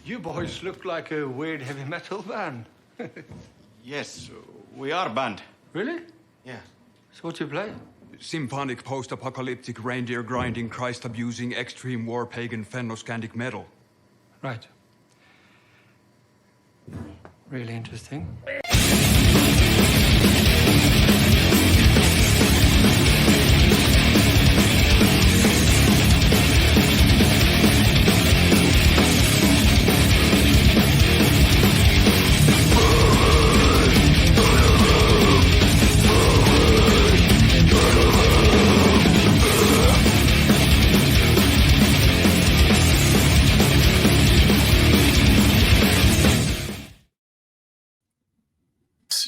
You boys look like a weird heavy metal band. Yes, we are a band. Really? Yeah. So what do you play? Symphonic, post-apocalyptic, reindeer-grinding, Christ-abusing, extreme war, pagan, Fennoscandic metal. Right. Really interesting.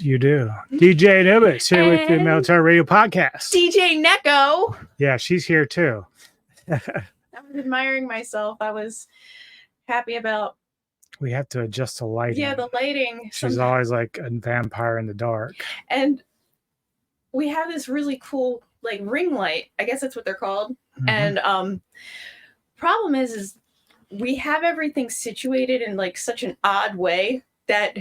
You do. DJ Nubis here with the Military Radio Podcast. DJ Neko. Yeah, she's here too. I was admiring myself. I was happy about. We have to adjust the lighting. Yeah, the lighting. She's always like a vampire in the dark. And we have this really cool like ring light. I guess that's what they're called. Mm-hmm. And problem is we have everything situated in like such an odd way that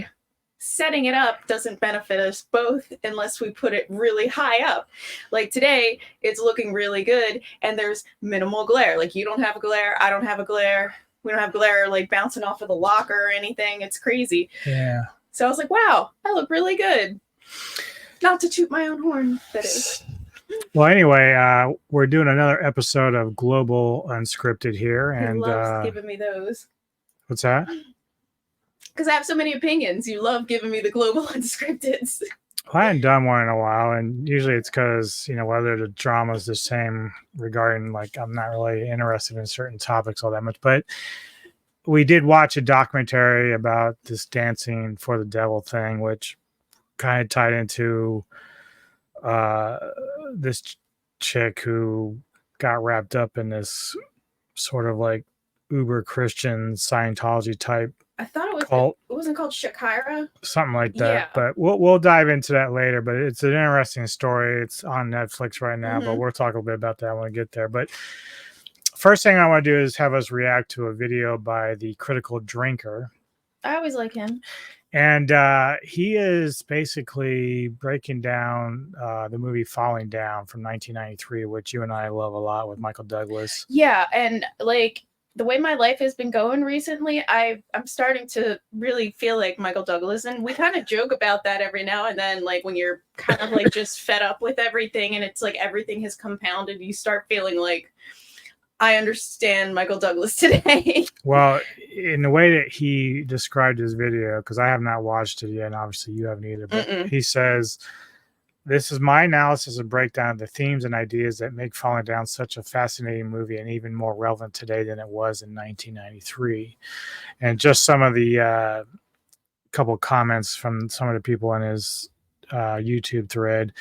setting it up doesn't benefit us both unless we put it really high up. Like today, it's looking really good and there's minimal glare. Like you don't have a glare, I don't have a glare. We don't have glare like bouncing off of the locker or anything. It's crazy. Yeah. So I was like, wow, I look really good. Not to toot my own horn, that is. Well, anyway, we're doing another episode of Global Unscripted here. He And loves giving me those. What's that? Because I have so many opinions. You love giving me the global unscripted. Well, I hadn't done one in a while, and usually it's because, whether the drama is the same regarding, like, I'm not really interested in certain topics all that much. But we did watch a documentary about this dancing for the devil thing, which kind of tied into this chick who got wrapped up in this sort of like uber Christian Scientology type. I thought it was cult. It wasn't called Shakira. Something like that. Yeah. But we'll dive into that later. But it's an interesting story. It's on Netflix right now, but we'll talk a little bit about that when we get there. But first thing I want to do is have us react to a video by the Critical Drinker. I always like him. And he is basically breaking down the movie Falling Down from 1993, which you and I love a lot with Michael Douglas. Yeah, and like the way my life has been going recently, I'm starting to really feel like Michael Douglas, and we kind of joke about that every now and then. Like when you're kind of like just fed up with everything, and it's like everything has compounded, you start feeling like I understand Michael Douglas today. Well, in the way that he described his video, because I have not watched it yet, and obviously you haven't either, but he says, "This is my analysis and breakdown of the themes and ideas that make Falling Down such a fascinating movie and even more relevant today than it was in 1993. And just some of the couple of comments from some of the people in his YouTube thread.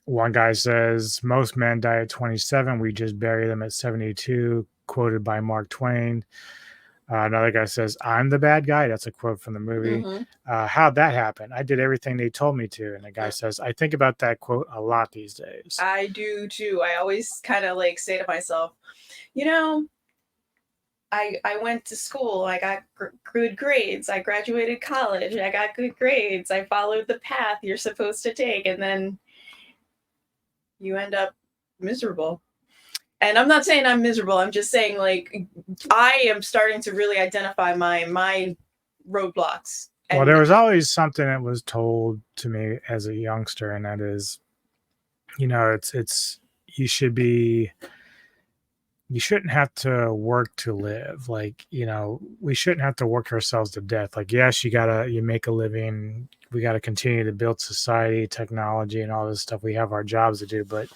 One guy says, most men die at 27. We just bury them at 72, quoted by Mark Twain. Another guy says, I'm the bad guy. That's a quote from the movie. How'd that happen? I did everything they told me to. And the guy says, I think about that quote a lot these days. I do too. I always kind of like say to myself, I went to school. I got good grades. I graduated college. I got good grades. I followed the path you're supposed to take. And then you end up miserable. And I'm not saying I'm miserable. I'm just saying, like, I am starting to really identify my roadblocks. Well, there was always something that was told to me as a youngster, and that is, it's you shouldn't have to work to live. Like, we shouldn't have to work ourselves to death. Like, yes, you make a living. We got to continue to build society, technology, and all this stuff. We have our jobs to do, but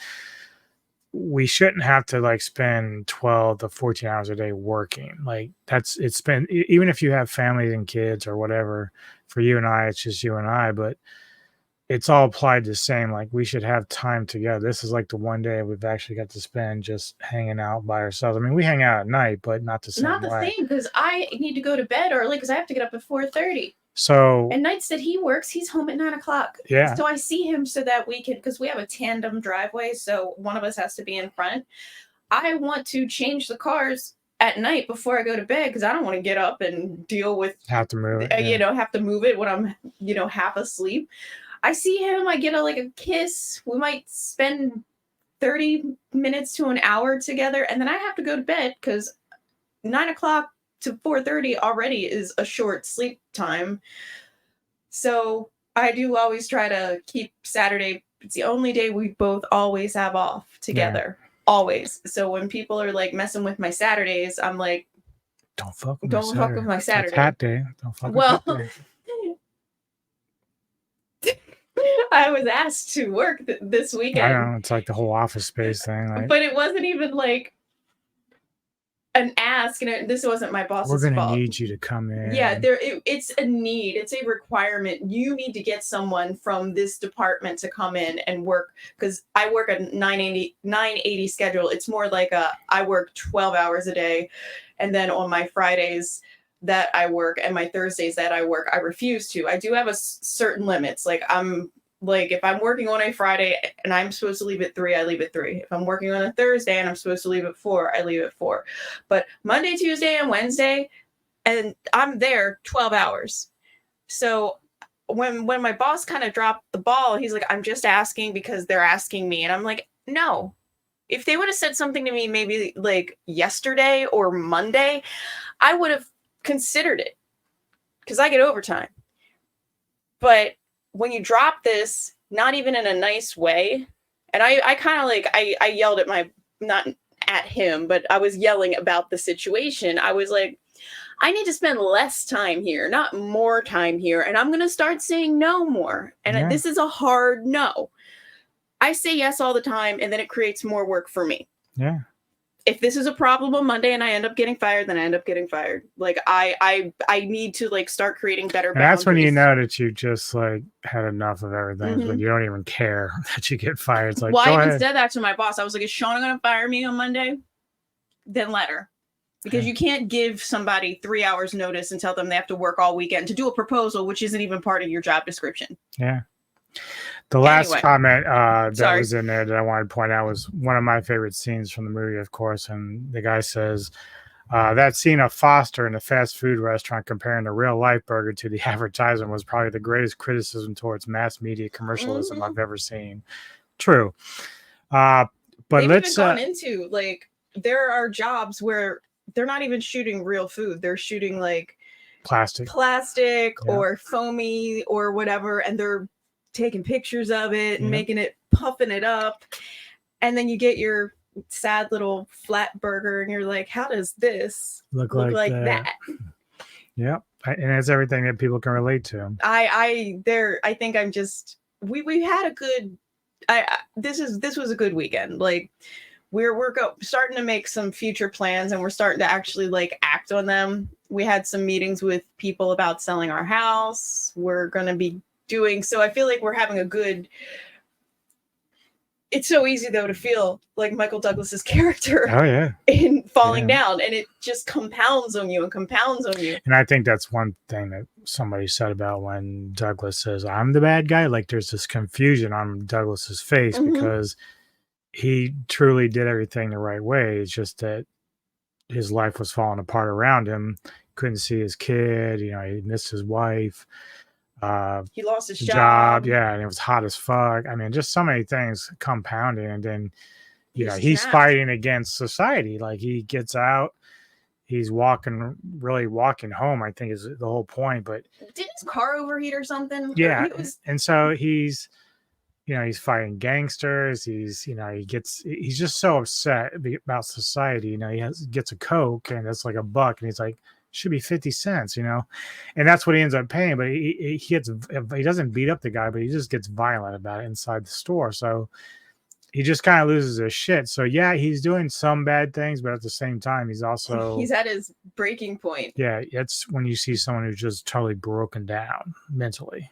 we shouldn't have to like spend 12 to 14 hours a day working. Like even if you have families and kids or whatever, for you and I, it's just you and I, but it's all applied the same. Like we should have time together. This is like the one day we've actually got to spend just hanging out by ourselves. I mean, we hang out at night, but not the same way. Not the same, because I need to go to bed early because I have to get up at 4:30. So and nights that he works, he's home at 9 o'clock. Yeah. So I see him so that we can, because we have a tandem driveway, so one of us has to be in front. I want to change the cars at night before I go to bed because I don't want to get up and deal with, Have to move it. you know, have to move it when I'm, you know, half asleep. I see him, I get a kiss. We might spend 30 minutes to an hour together, and then I have to go to bed because 9 o'clock to 4:30 already is a short sleep time. So I do always try to keep Saturday. It's the only day we both always have off together. Always. So when people are like messing with my Saturdays, I'm like, Don't fuck with don't fuck with my Saturday. It's hat day. Don't fuck Well, with hat day. I was asked to work this weekend. I know, it's like the whole Office Space thing. Like, but it wasn't even like an ask, and this wasn't my boss's we're fault. gonna need you to come in. Yeah, it's a need. It's a requirement. You need to get someone from this department to come in and work, because I work a 980 schedule. It's more like I work 12 hours a day, and then on my Fridays that I work and my Thursdays that I work, I refuse to. I do have certain limits. Like if I'm working on a Friday and I'm supposed to leave at 3, I leave at 3. If I'm working on a Thursday and I'm supposed to leave at 4, I leave at 4. But Monday, Tuesday, and Wednesday, and I'm there 12 hours. So when my boss kind of dropped the ball, he's like, I'm just asking because they're asking me. And I'm like, no. If they would have said something to me maybe like yesterday or Monday, I would have considered it because I get overtime. But when you drop this, not even in a nice way, and I kind of like, I yelled at not at him, but I was yelling about the situation. I was like, I need to spend less time here, not more time here. And I'm going to start saying no more. And this is a hard no. I say yes all the time, and then it creates more work for me. Yeah. If this is a problem on Monday and I end up getting fired, then I end up getting fired. Like I need to like start creating better boundaries. And that's when you know that you just like had enough of everything. When you don't even care that you get fired. It's like, well, go I even ahead. said that to my boss. I was like, is Shauna going to fire me on Monday? Then let her. Because you can't give somebody 3 hours notice and tell them they have to work all weekend to do a proposal, which isn't even part of your job description. Yeah. The last comment that was in there that I wanted to point out was one of my favorite scenes from the movie, of course. And the guy says, that scene of Foster in a fast food restaurant comparing the real life burger to the advertisement was probably the greatest criticism towards mass media commercialism I've ever seen. True. But they've let's even gone into like, there are jobs where they're not even shooting real food. They're shooting like plastic or foamy or whatever. And they're taking pictures of it and making it, puffing it up. And then you get your sad little flat burger and you're like, how does this look like that? Yep. And it's everything that people can relate to. I think I'm just, we had a good, this was a good weekend. Like we're starting to make some future plans, and we're starting to actually like act on them. We had some meetings with people about selling our house. We're going to be doing, so I feel like we're having a good, it's so easy though to feel like Michael Douglas's character in Falling Down, and it just compounds on you and compounds on you. And I think that's one thing that somebody said about when Douglas says, I'm the bad guy. Like there's this confusion on Douglas's face because he truly did everything the right way. It's just that his life was falling apart around him. Couldn't see his kid. You know, he missed his wife. He lost his job. Yeah, and it was hot as fuck. I mean, just so many things compounding, and then he's fighting against society. Like he gets out, he's really walking home, I think is the whole point. But didn't his car overheat or something? Yeah, and so he's fighting gangsters. He's just so upset about society. He gets a Coke and it's like $1, and he's like, should be 50 cents, and that's what he ends up paying. But he doesn't beat up the guy, but he just gets violent about it inside the store. So he just kind of loses his shit. So yeah, he's doing some bad things, but at the same time, he's at his breaking point. Yeah, it's when you see someone who's just totally broken down mentally.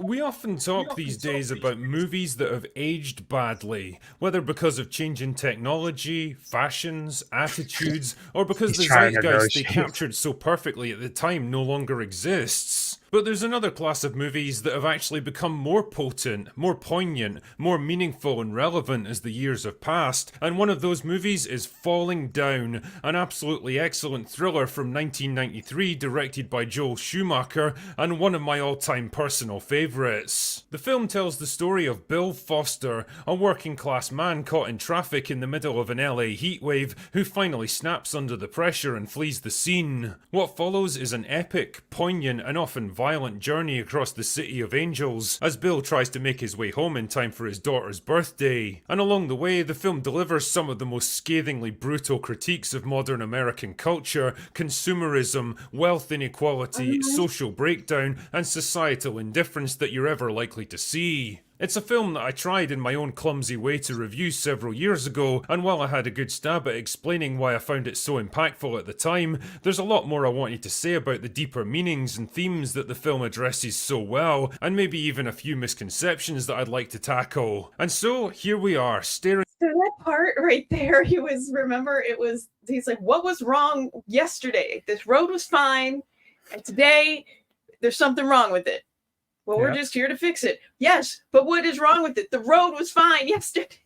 We often talk these days about movies that have aged badly, whether because of changing technology, fashions, attitudes, or because the zeitgeist they captured so perfectly at the time no longer exists. But there's another class of movies that have actually become more potent, more poignant, more meaningful and relevant as the years have passed, and one of those movies is Falling Down, an absolutely excellent thriller from 1993 directed by Joel Schumacher, and one of my all-time personal favourites. The film tells the story of Bill Foster, a working class man caught in traffic in the middle of an LA heatwave who finally snaps under the pressure and flees the scene. What follows is an epic, poignant and often violent journey across the City of Angels as Bill tries to make his way home in time for his daughter's birthday. And along the way, the film delivers some of the most scathingly brutal critiques of modern American culture, consumerism, wealth inequality, social breakdown, and societal indifference that you're ever likely to see. It's a film that I tried in my own clumsy way to review several years ago, and while I had a good stab at explaining why I found it so impactful at the time, there's a lot more I wanted to say about the deeper meanings and themes that the film addresses so well, and maybe even a few misconceptions that I'd like to tackle. And so, here we are, staring. So that part right there, he's like, what was wrong yesterday? This road was fine, and today there's something wrong with it. Well, we're just here to fix it. Yes, but what is wrong with it? The road was fine yesterday.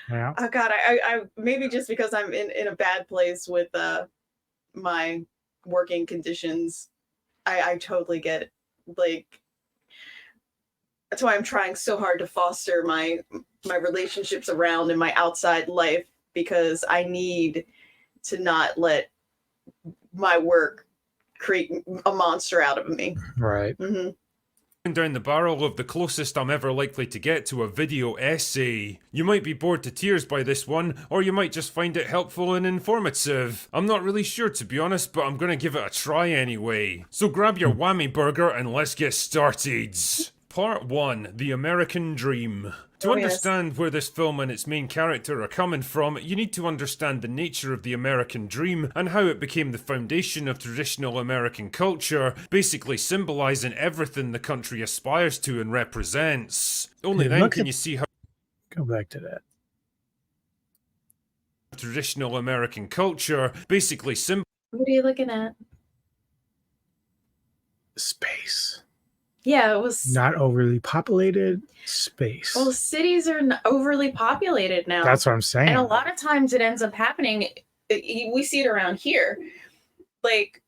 Yeah. Oh God, I maybe just because I'm in a bad place with my working conditions, I totally get, like, that's why I'm trying so hard to foster my relationships around in my outside life, because I need to not let my work create a monster out of me. Right. Mm-hmm. Down the barrel of the closest I'm ever likely to get to a video essay. You might be bored to tears by this one, or you might just find it helpful and informative. I'm not really sure, to be honest, but I'm gonna give it a try anyway. So grab your whammy burger and let's get started. Part 1, The American Dream. To understand where this film and its main character are coming from, you need to understand the nature of the American dream and how it became the foundation of traditional American culture, basically symbolizing everything the country aspires to and represents. Only then can you see how Go back to that. traditional American culture basically What are you looking at? Space. Yeah, it was Not overly populated space. Well, cities are overly populated now. That's what I'm saying. And a lot of times it ends up happening. We see it around here. Like,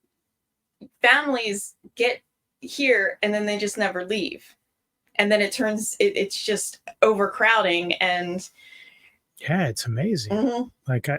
families get here and then they just never leave. And then it's just overcrowding. And yeah, it's amazing. Like,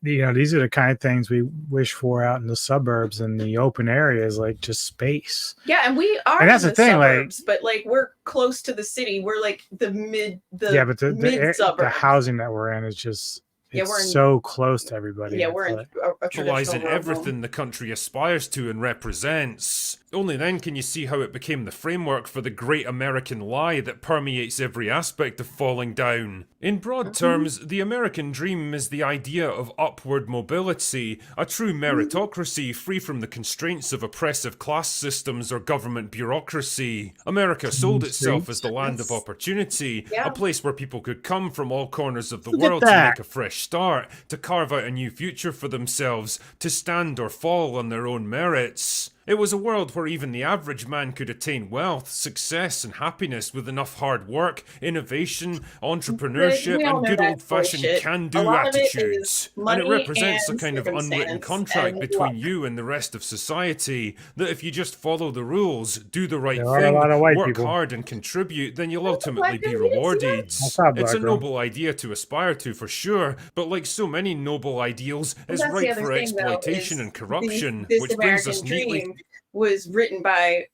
these are the kind of things we wish for out in the suburbs and the open areas, like just space. yeah, and we are And that's in the thing, suburbs, but like we're close to the city. We're like the mid suburbs. The housing that we're in is just we're so close to everybody. Yeah, we're in a traditional everything the country aspires to and represents. Only then can you see how it became the framework for the great American lie that permeates every aspect of Falling Down. In broad terms, the American dream is the idea of upward mobility, a true meritocracy free from the constraints of oppressive class systems or government bureaucracy. America sold itself as the land of opportunity, a place where people could come from all corners of the world to make a fresh start, to carve out a new future for themselves, to stand or fall on their own merits. It was a world where even the average man could attain wealth, success, and happiness with enough hard work, innovation, entrepreneurship, and good old-fashioned can-do attitudes. And it represents a kind of unwritten contract between you and the rest of society, that if you just follow the rules, do the right thing, work hard and contribute, then you'll ultimately be rewarded. It's a noble idea to aspire to, for sure, but like so many noble ideals, is ripe for exploitation and corruption, which brings us neatly... was written by,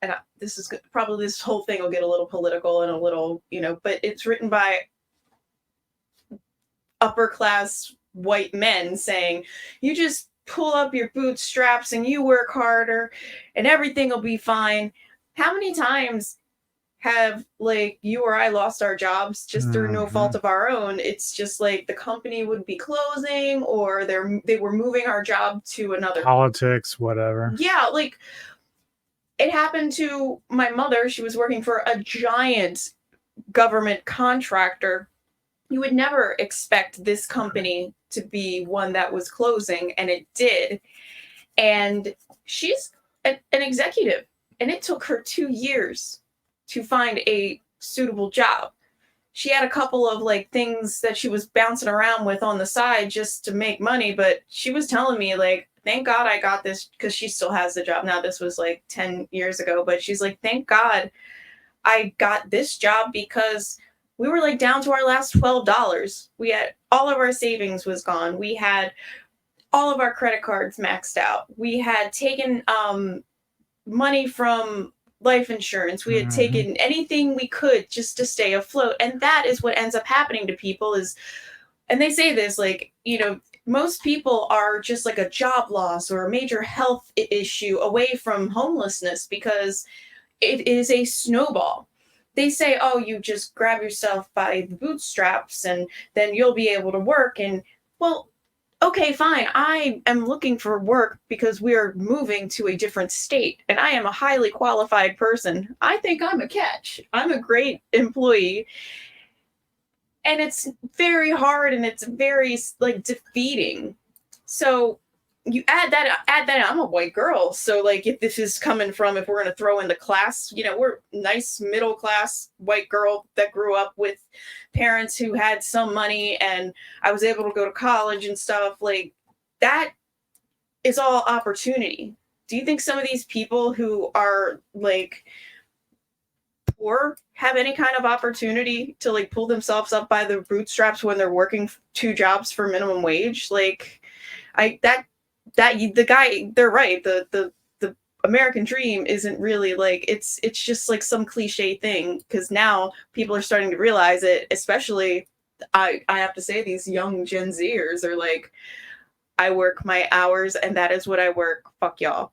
and this whole thing will get a little political and a little, but it's written by upper class white men saying, you just pull up your bootstraps and you work harder and everything will be fine. How many times have like you or I lost our jobs just through no fault of our own? It's just like the company would be closing, or they were moving our job to another politics, whatever. Yeah, like it happened to my mother. She was working for a giant government contractor. You would never expect this company to be one that was closing, and it did. And she's an executive, and it took her 2 years to find a suitable job. She had a couple of like things that she was bouncing around with on the side just to make money, but she was telling me like, thank God I got this, because she still has the job now. This was like 10 years ago, but she's like, thank God I got this job, because we were like down to our last $12. We had all of our savings was gone. We had all of our credit cards maxed out. We had taken money from life insurance. We had taken anything we could just to stay afloat. And that is what ends up happening to people is, and they say this, like, you know, most people are just like a job loss or a major health issue away from homelessness, because it is a snowball. They say, oh, you just grab yourself by the bootstraps and then you'll be able to work. And well, okay, fine. I am looking for work because we are moving to a different state and I am a highly qualified person. I think I'm a catch. I'm a great employee. And it's very hard and it's very like defeating. So you add that I'm a white girl. So like if this is coming from, if we're going to throw in the class, you know, we're nice middle class white girl that grew up with parents who had some money and I was able to go to college and stuff, like that is all opportunity. Do you think some of these people who are like poor have any kind of opportunity to like pull themselves up by the bootstraps when they're working 2 jobs for minimum wage? Like the guy, they're right. The American dream isn't really like, it's just like some cliche thing, because now people are starting to realize it, especially I have to say these young Gen Zers are like, I work my hours and that is what I work. Fuck y'all.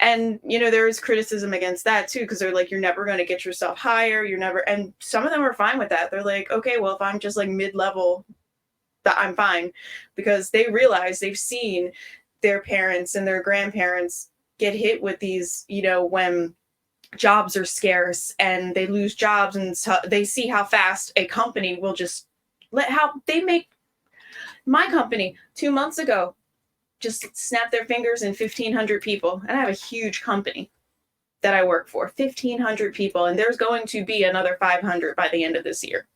And, you know, there is criticism against that too, because they're like, you're never going to get yourself higher. You're never, and some of them are fine with that. They're like, okay, well, if I'm just like mid-level, that I'm fine, because they realize they've seen their parents and their grandparents get hit with these, you know, when jobs are scarce and they lose jobs, and so they see how fast a company will just how they make. My company 2 months ago just snapped their fingers and 1,500 people, and I have a huge company that I work for, 1,500 people, and there's going to be another 500 by the end of this year.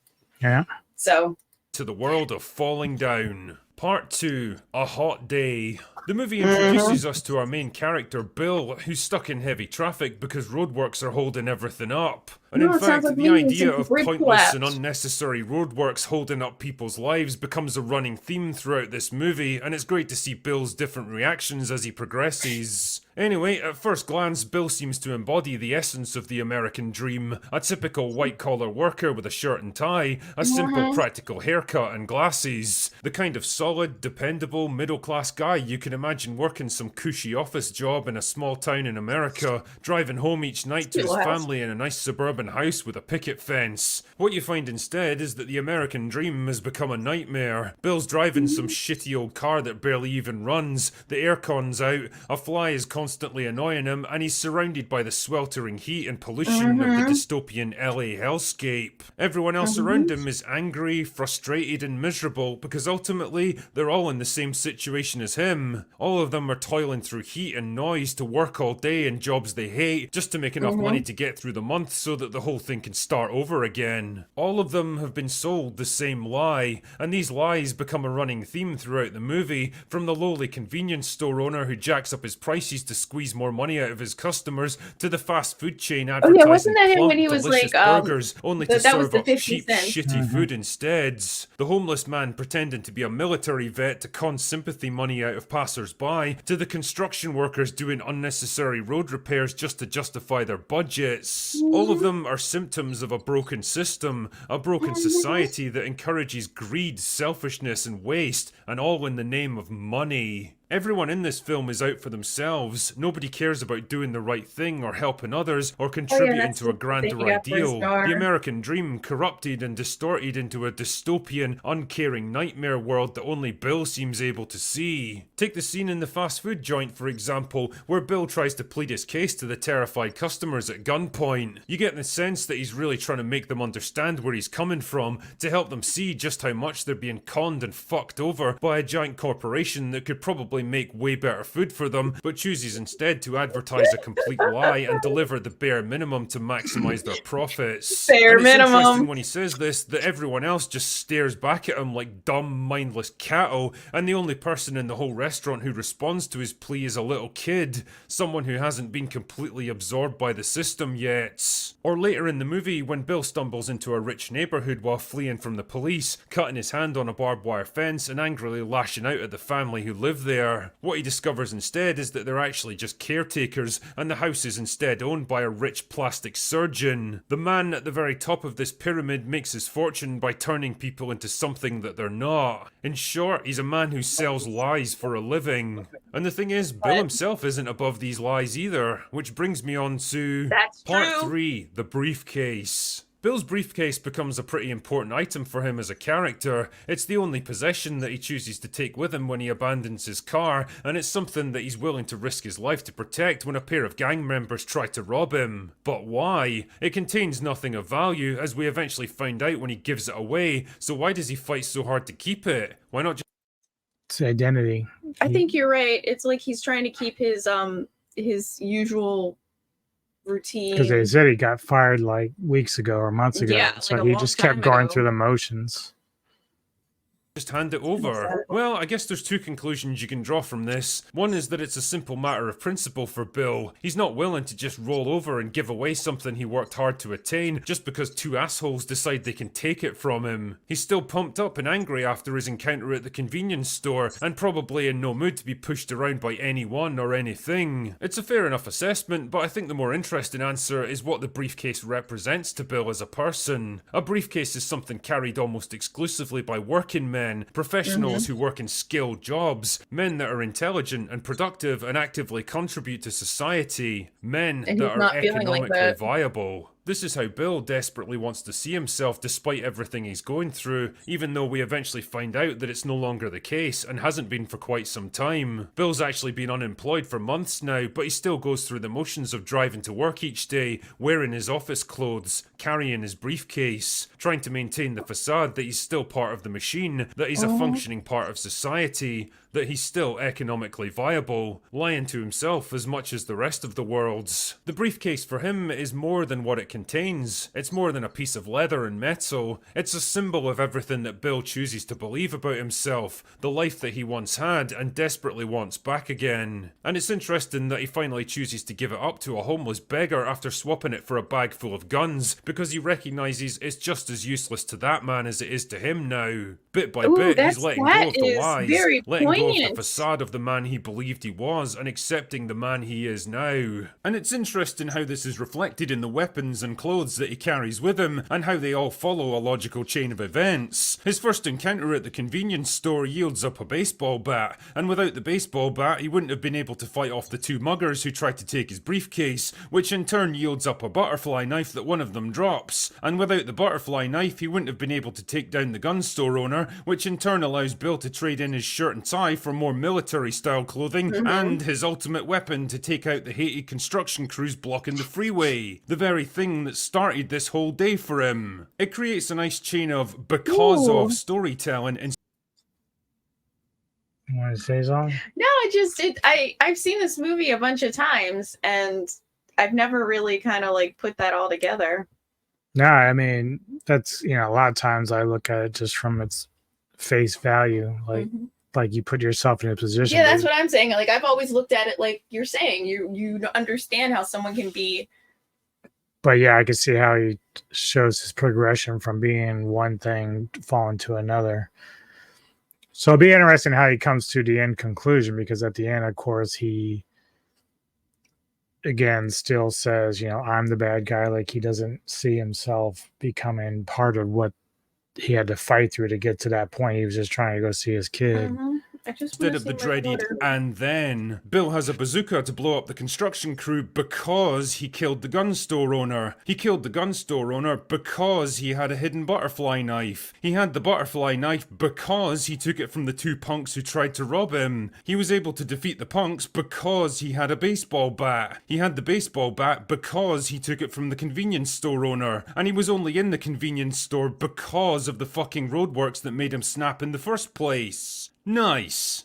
Yeah. So to the world of falling down. Part 2, A Hot Day. The movie introduces us to our main character, Bill, who's stuck in heavy traffic because roadworks are holding everything up. And in fact, the idea of pointless and unnecessary roadworks holding up people's lives becomes a running theme throughout this movie, and it's great to see Bill's different reactions as he progresses. Anyway, at first glance, Bill seems to embody the essence of the American dream. A typical white-collar worker with a shirt and tie, a simple practical haircut and glasses. The kind of solid, dependable, middle-class guy you can imagine working some cushy office job in a small town in America, driving home each night to his family in a nice suburban house with a picket fence. What you find instead is that the American dream has become a nightmare. Bill's driving some shitty old car that barely even runs, the aircon's out, a fly is constantly annoying him, and he's surrounded by the sweltering heat and pollution of the dystopian LA hellscape. Everyone else around him is angry, frustrated, and miserable because ultimately they're all in the same situation as him. All of them are toiling through heat and noise to work all day in jobs they hate just to make enough money to get through the month so that the whole thing can start over again. All of them have been sold the same lie, and these lies become a running theme throughout the movie, from the lowly convenience store owner who jacks up his prices to squeeze more money out of his customers, to the fast food chain advertising wasn't that him plump, when he was delicious like, burgers only to that was serve the up 50 cheap, cent. shitty food instead. The homeless man pretending to be a military vet to con sympathy money out of passers-by, to the construction workers doing unnecessary road repairs just to justify their budgets. All of them are symptoms of a broken system, a broken society that encourages greed, selfishness, and waste, and all in the name of money. Everyone in this film is out for themselves. Nobody cares about doing the right thing or helping others or contributing to a grander ideal. The American dream corrupted and distorted into a dystopian, uncaring nightmare world that only Bill seems able to see. Take the scene in the fast food joint, for example, where Bill tries to plead his case to the terrified customers at gunpoint. You get the sense that he's really trying to make them understand where he's coming from, to help them see just how much they're being conned and fucked over by a giant corporation that could probably probably make way better food for them, but chooses instead to advertise a complete lie and deliver the bare minimum to maximize their profits. Bare And it's interesting minimum. when he says this that everyone else just stares back at him like dumb, mindless cattle, and the only person in the whole restaurant who responds to his plea is a little kid, someone who hasn't been completely absorbed by the system yet. Or later in the movie, when Bill stumbles into a rich neighborhood while fleeing from the police, cutting his hand on a barbed wire fence and angrily lashing out at the family who live there. What he discovers instead is that they're actually just caretakers, and the house is instead owned by a rich plastic surgeon. The man at the very top of this pyramid makes his fortune by turning people into something that they're not. In short, he's a man who sells lies for a living. And the thing is, Bill himself isn't above these lies either, which brings me on to That's part true. 3, the briefcase. Bill's briefcase becomes a pretty important item for him as a character. It's the only possession that he chooses to take with him when he abandons his car, and it's something that he's willing to risk his life to protect when a pair of gang members try to rob him. But why? It contains nothing of value, as we eventually find out when he gives it away, so why does he fight so hard to keep it? Why not just It's identity. I think you're right. It's like he's trying to keep his usual routine. Because they said he got fired like weeks ago or months ago. Yeah, So like a he long just time kept going ago. through the motions. hand it over? Well, I guess there's two conclusions you can draw from this. One is that it's a simple matter of principle for Bill. He's not willing to just roll over and give away something he worked hard to attain just because two assholes decide they can take it from him. He's still pumped up and angry after his encounter at the convenience store, and probably in no mood to be pushed around by anyone or anything. It's a fair enough assessment, but I think the more interesting answer is what the briefcase represents to Bill as a person. A briefcase is something carried almost exclusively by working men, professionals who work in skilled jobs, men that are intelligent and productive and actively contribute to society, men And that he's are not feeling like economically that. viable. This is how Bill desperately wants to see himself despite everything he's going through, even though we eventually find out that it's no longer the case and hasn't been for quite some time. Bill's actually been unemployed for months now, but he still goes through the motions of driving to work each day, wearing his office clothes, carrying his briefcase, trying to maintain the facade that he's still part of the machine, that he's a functioning part of society, that he's still economically viable, lying to himself as much as the rest of the world's. The briefcase for him is more than what it contains. It's more than a piece of leather and metal. It's a symbol of everything that Bill chooses to believe about himself, the life that he once had and desperately wants back again. And it's interesting that he finally chooses to give it up to a homeless beggar after swapping it for a bag full of guns, because he recognises it's just as useless to that man as it is to him now. Bit by Ooh, bit, that's- he's letting go of the that is lies, very letting go of the poignant. facade of the man he believed he was and accepting the man he is now. And it's interesting how this is reflected in the weapons and clothes that he carries with him, and how they all follow a logical chain of events. His first encounter at the convenience store yields up a baseball bat, and without the baseball bat he wouldn't have been able to fight off the two muggers who tried to take his briefcase, which in turn yields up a butterfly knife that one of them drops, and without the butterfly knife he wouldn't have been able to take down the gun store owner, which in turn allows Bill to trade in his shirt and tie for more military style clothing, and his ultimate weapon to take out the hated construction crews blocking the freeway, the very thing that started this whole day for him. It creates a nice chain of because Ooh. of storytelling and You want to say something? No, I've seen this movie a bunch of times and I've never really kind of like put that all together. No, I mean, that's, a lot of times I look at it just from its face value. Like you put yourself in a position. Yeah, that's what I'm saying. Like I've always looked at it like you're saying. You understand how someone can be. But yeah, I can see how he shows his progression from being one thing falling to another. So it'll be interesting how he comes to the end conclusion, because at the end, of course, he again still says, I'm the bad guy. Like he doesn't see himself becoming part of what he had to fight through to get to that point. He was just trying to go see his kid. I just instead wanna of the see my dreaded daughter. and then. Bill has a bazooka to blow up the construction crew because he killed the gun store owner. He killed the gun store owner because he had a hidden butterfly knife. He had the butterfly knife because he took it from the two punks who tried to rob him. He was able to defeat the punks because he had a baseball bat. He had the baseball bat because he took it from the convenience store owner. And he was only in the convenience store because of the fucking roadworks that made him snap in the first place. Nice.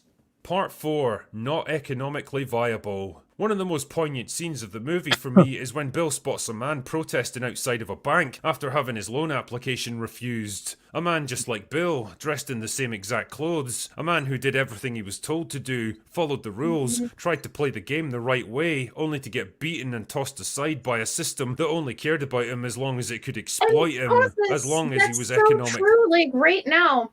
Part 4, not economically viable. One of the most poignant scenes of the movie for me is when Bill spots a man protesting outside of a bank after having his loan application refused. A man just like Bill, dressed in the same exact clothes. A man who did everything he was told to do, followed the rules, tried to play the game the right way, only to get beaten and tossed aside by a system that only cared about him as long as it could exploit him, as long as he was economic. True. Like right now,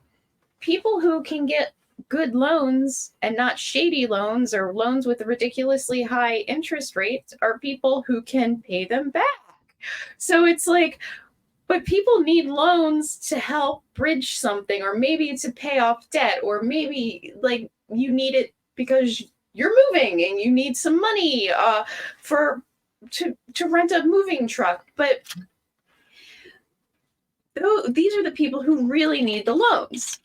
people who can get good loans and not shady loans or loans with ridiculously high interest rates are people who can pay them back. So it's like, but people need loans to help bridge something, or maybe to pay off debt, or maybe like you need it because you're moving and you need some money to rent a moving truck. But these are the people who really need the loans.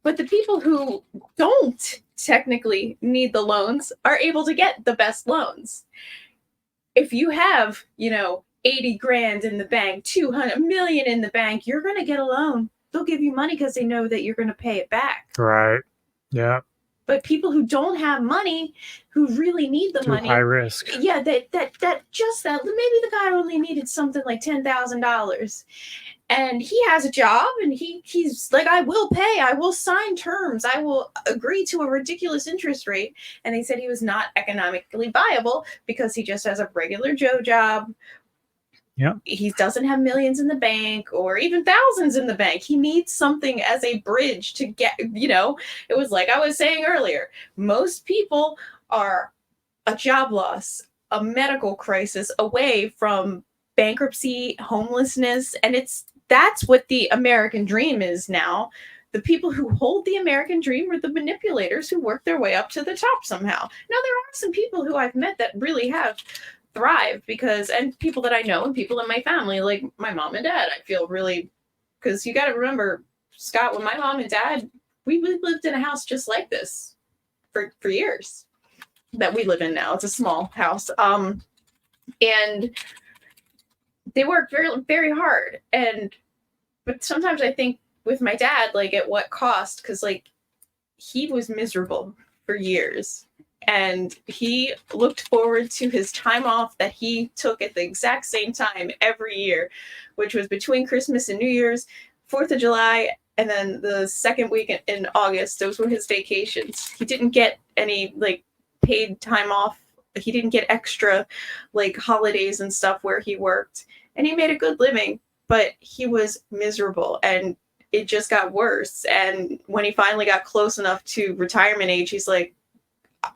But the people who don't technically need the loans are able to get the best loans. If you have, 80 grand in the bank, 200 million in the bank, you're going to get a loan. They'll give you money because they know that you're going to pay it back. Right. Yeah. But people who don't have money, who really need the money, high risk. Yeah, maybe the guy only needed something like $10,000. And he has a job, and he's like, I will pay, I will sign terms, I will agree to a ridiculous interest rate. And they said he was not economically viable because he just has a regular Joe job. Yeah. He doesn't have millions in the bank or even thousands in the bank. He needs something as a bridge to get, it was like I was saying earlier, most people are a job loss, a medical crisis away from bankruptcy, homelessness, and that's what the American dream is now. The people who hold the American dream are the manipulators who work their way up to the top somehow. Now, there are some people who I've met that really have thrived and people that I know and people in my family, like my mom and dad, I feel really, because you got to remember, Scott, when my mom and dad, we lived in a house just like this for years that we live in now. It's a small house. And they worked very, very hard. But sometimes I think with my dad, like at what cost? Because like he was miserable for years, and he looked forward to his time off that he took at the exact same time every year, which was between Christmas and New Year's, 4th of July, and then the second week in August. Those were his vacations. He didn't get any like paid time off. He didn't get extra like holidays and stuff where he worked. And he made a good living, but he was miserable, and it just got worse. And when he finally got close enough to retirement age, he's like,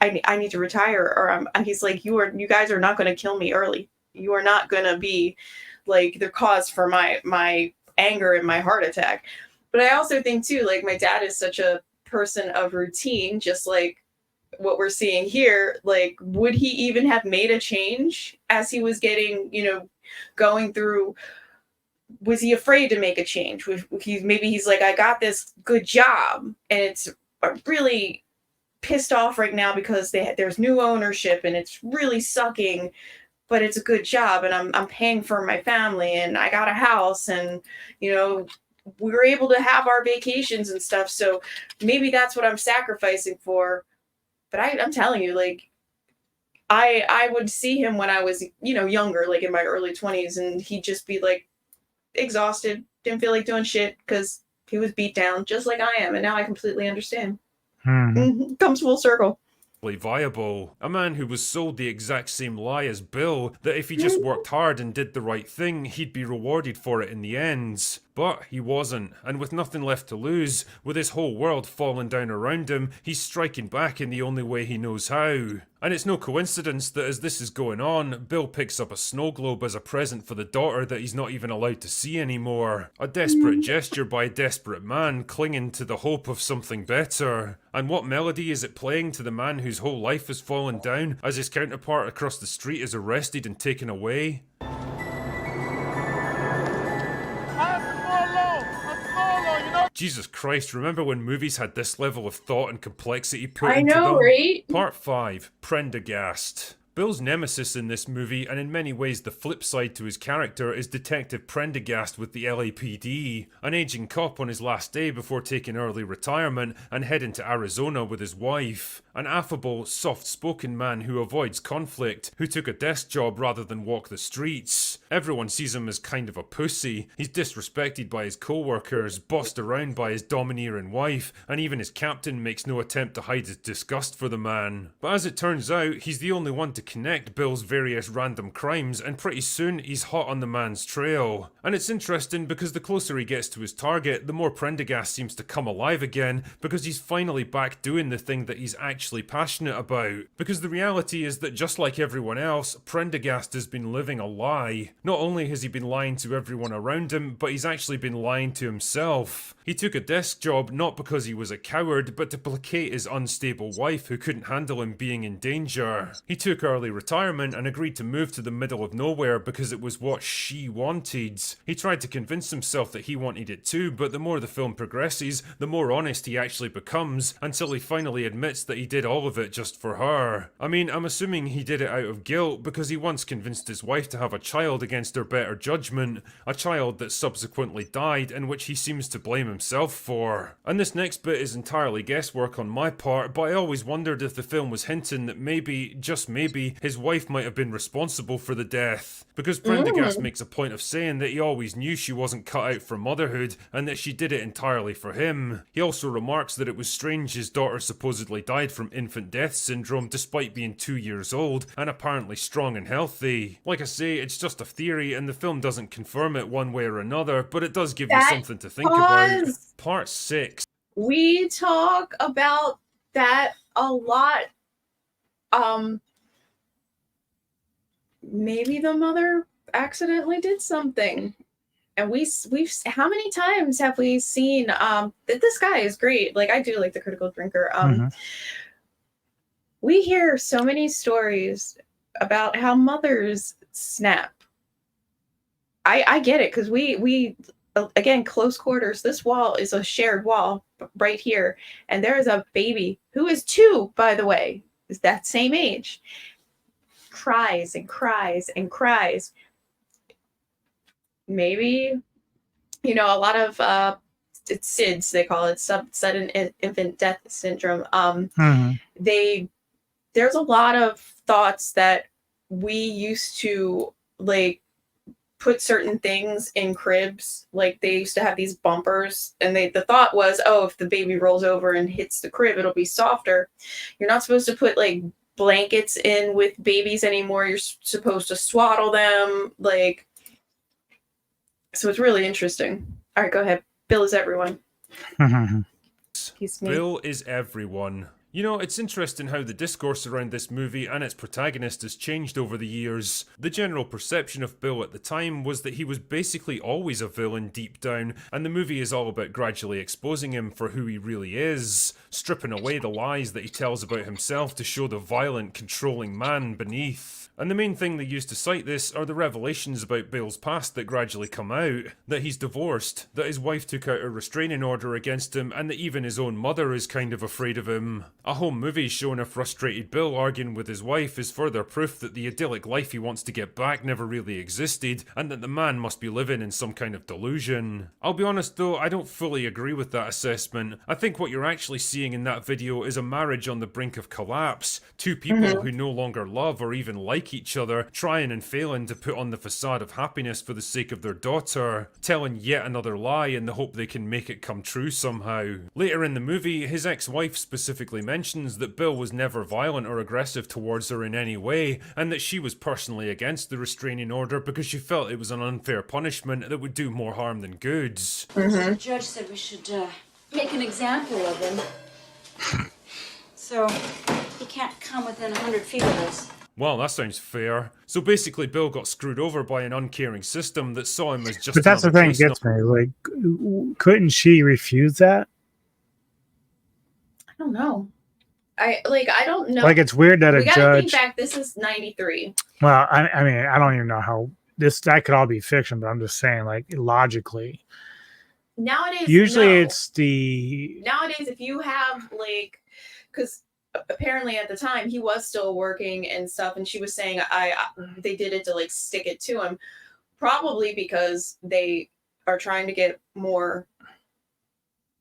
I need to retire, or he's like, you guys are not going to kill me early. You are not going to be like the cause for my anger and my heart attack. But I also think too, like my dad is such a person of routine, just like what we're seeing here. Like, would he even have made a change as he was getting, going through? Was he afraid to make a change? Maybe he's like, I got this good job, and it's really pissed off right now because there's new ownership and it's really sucking, but it's a good job, and I'm paying for my family, and I got a house, and we were able to have our vacations and stuff. So maybe that's what I'm sacrificing for. But I'm telling you, like, I would see him when I was, younger, like in my early 20s, and he'd just be like exhausted, didn't feel like doing shit because he was beat down just like I am. And now I completely understand. Comes full circle. Viable. A man who was sold the exact same lie as Bill, that if he just worked hard and did the right thing, he'd be rewarded for it in the end. But he wasn't, and with nothing left to lose, with his whole world falling down around him, he's striking back in the only way he knows how. And it's no coincidence that as this is going on, Bill picks up a snow globe as a present for the daughter that he's not even allowed to see anymore. A desperate gesture by a desperate man clinging to the hope of something better. And what melody is it playing to the man whose whole life has fallen down as his counterpart across the street is arrested and taken away? Jesus Christ, remember when movies had this level of thought and complexity put into them? I know, right? Part 5, Prendergast. Bill's nemesis in this movie, and in many ways the flip side to his character, is Detective Prendergast with the LAPD, an aging cop on his last day before taking early retirement and heading to Arizona with his wife. An affable, soft-spoken man who avoids conflict, who took a desk job rather than walk the streets. Everyone sees him as kind of a pussy. He's disrespected by his co-workers, bossed around by his domineering wife, and even his captain makes no attempt to hide his disgust for the man. But as it turns out, he's the only one to connect Bill's various random crimes, and pretty soon he's hot on the man's trail. And it's interesting because the closer he gets to his target, the more Prendergast seems to come alive again, because he's finally back doing the thing that he's actually passionate about. Because the reality is that just like everyone else, Prendergast has been living a lie. Not only has he been lying to everyone around him, but he's actually been lying to himself. He took a desk job not because he was a coward, but to placate his unstable wife who couldn't handle him being in danger. He took early retirement and agreed to move to the middle of nowhere because it was what she wanted. He tried to convince himself that he wanted it too, but the more the film progresses, the more honest he actually becomes, until he finally admits that he did all of it just for her. I mean, I'm assuming he did it out of guilt because he once convinced his wife to have a child against her better judgment, a child that subsequently died and which he seems to blame himself for. And this next bit is entirely guesswork on my part, but I always wondered if the film was hinting that maybe, just maybe, his wife might have been responsible for the death. Because Prendergast makes a point of saying that he always knew she wasn't cut out for motherhood and that she did it entirely for him. He also remarks that it was strange his daughter supposedly died from infant death syndrome despite being 2 years old and apparently strong and healthy. Like I say, it's just a theory and the film doesn't confirm it one way or another, but it does give you something to think about. Part 6. We talk about that a lot. Maybe the mother accidentally did something. And we've how many times have we seen that this guy is great. Like, I do like the Critical Drinker. We hear so many stories about how mothers snap. I get it, because we again, close quarters. This wall is a shared wall right here, and there is a baby who is 2, by the way, is that same age, cries and cries and cries. Maybe, you know, a lot of it's SIDS, they call it, sudden infant death syndrome. There's a lot of thoughts that we used to, like, put certain things in cribs. Like, they used to have these bumpers, and the thought was, oh, if the baby rolls over and hits the crib, it'll be softer. You're not supposed to put, like, blankets in with babies anymore. You're supposed to swaddle them. Like, so it's really interesting. All right, go ahead. Bill is everyone. Excuse me. Bill is everyone. You know, it's interesting how the discourse around this movie and its protagonist has changed over the years. The general perception of Bill at the time was that he was basically always a villain deep down, and the movie is all about gradually exposing him for who he really is, stripping away the lies that he tells about himself to show the violent, controlling man beneath. And the main thing they use to cite this are the revelations about Bill's past that gradually come out. That he's divorced, that his wife took out a restraining order against him, and that even his own mother is kind of afraid of him. A home movie showing a frustrated Bill arguing with his wife is further proof that the idyllic life he wants to get back never really existed, and that the man must be living in some kind of delusion. I'll be honest though, I don't fully agree with that assessment. I think what you're actually seeing in that video is a marriage on the brink of collapse. 2 people who no longer love or even like each other, trying and failing to put on the facade of happiness for the sake of their daughter, telling yet another lie in the hope they can make it come true somehow. Later in the movie, his ex-wife specifically mentions that Bill was never violent or aggressive towards her in any way, and that she was personally against the restraining order because she felt it was an unfair punishment that would do more harm than good. The judge said we should make an example of him. So he can't come within 100 feet of us. Well, that sounds fair. So basically Bill got screwed over by an uncaring system that saw him as just But that's the another thing that gets me. Like, couldn't she refuse that? I don't know. I don't know. Like, it's weird that we a gotta judge. think back. This is 93. Well, I mean, I don't even know how that could all be fiction, but I'm just saying, like, logically. Nowadays, Usually no. it's the. Nowadays, if you have, like, because apparently at the time he was still working and stuff, and she was saying they did it to like stick it to him, probably because they are trying to get more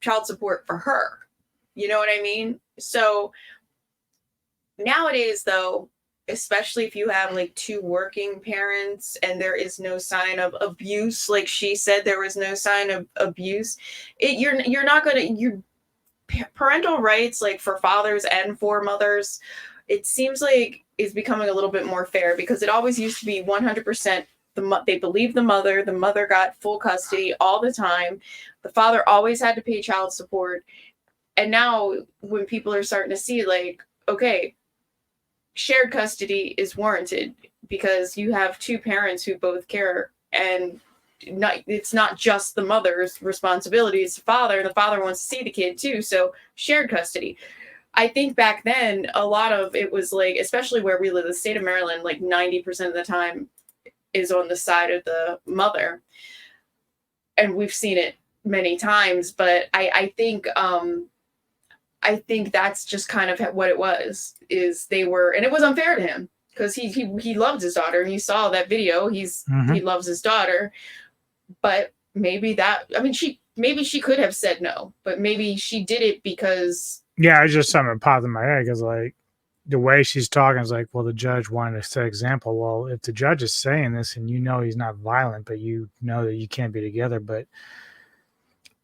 child support for her. You know what I mean? So nowadays, though, especially if you have like two working parents and there is no sign of abuse, like she said, there was no sign of abuse. You're not gonna parental rights, like for fathers and for mothers, it seems like is becoming a little bit more fair, because it always used to be 100%. They believed the mother got full custody all the time. The father always had to pay child support. And now when people are starting to see like, okay, shared custody is warranted because you have two parents who both care, and it's not just the mother's responsibility, it's the father, and the father wants to see the kid too, so shared custody. I think back then a lot of it was like, especially where we live, the state of Maryland, like 90% of the time is on the side of the mother, and we've seen it many times. But I think that's just kind of what it was, is they were, and it was unfair to him because he loved his daughter, and he saw that video. He loves his daughter, but maybe she could have said no, but maybe she did it because. Yeah, it's just something that popped in my head because like the way she's talking is like, well, the judge wanted to set example. Well, if the judge is saying this and you know he's not violent, but you know that you can't be together, but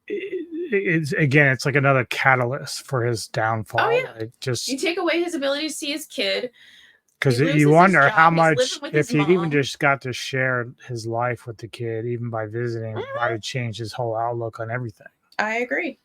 it's like another catalyst for his downfall. Oh yeah, like just you take away his ability to see his kid, because you wonder how much if he even just got to share his life with the kid, even by visiting, might have changed his whole outlook on everything. I agree.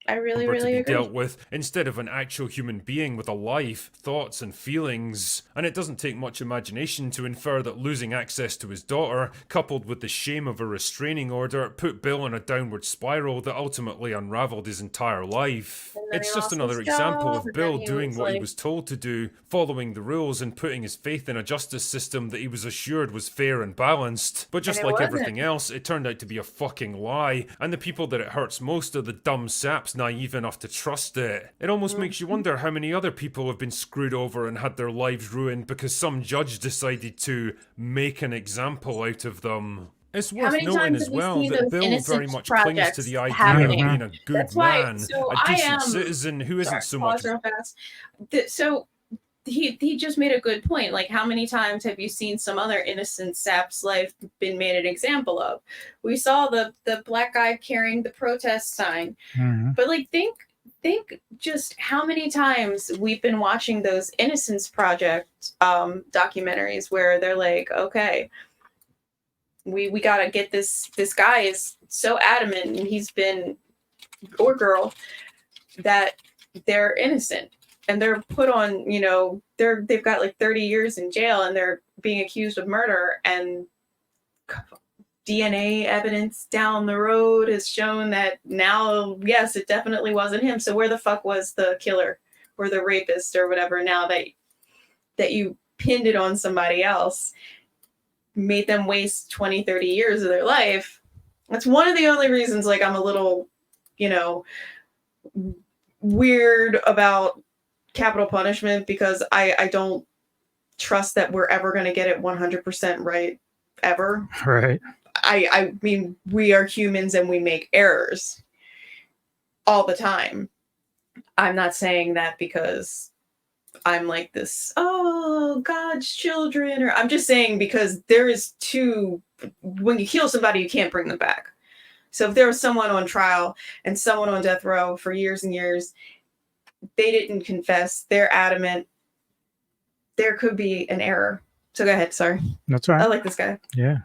I really agree. Dealt with instead of an actual human being with a life, thoughts, and feelings. And it doesn't take much imagination to infer that losing access to his daughter, coupled with the shame of a restraining order, put Bill on a downward spiral that ultimately unraveled his entire life. It's just another example of Bill doing what he was told to do, following the rules and putting his faith in a justice system that he was assured was fair and balanced. But just like everything else, it turned out to be a fucking lie, and the people that it hurts most are the dumb saps naive enough to trust it. It almost makes you wonder how many other people have been screwed over and had their lives ruined because some judge decided to make an example out of them. It's worth noting as well that Bill very much clings to the idea of being a good man, a decent citizen who isn't so much. So he just made a good point. Like, how many times have you seen some other innocent sap's life been made an example of? We saw the black guy carrying the protest sign, but like think just how many times we've been watching those Innocence Project documentaries where they're like, okay, we gotta get this guy is so adamant, and he's been, or girl, that they're innocent. And they're put on, they've got like 30 years in jail, and they're being accused of murder. And DNA evidence down the road has shown that now, yes, it definitely wasn't him. So where the fuck was the killer or the rapist or whatever, now that you pinned it on somebody else, made them waste 20, 30 years of their life? That's one of the only reasons, like, I'm a little, weird about capital punishment, because I don't trust that we're ever going to get it 100% right, ever. Right. I mean, we are humans and we make errors all the time. I'm not saying that because I'm like this, oh, God's children, or I'm just saying because when you kill somebody, you can't bring them back. So if there was someone on trial and someone on death row for years and years, they didn't confess, they're adamant, there could be an error. So go ahead, sorry. That's right. I like this guy. Yeah.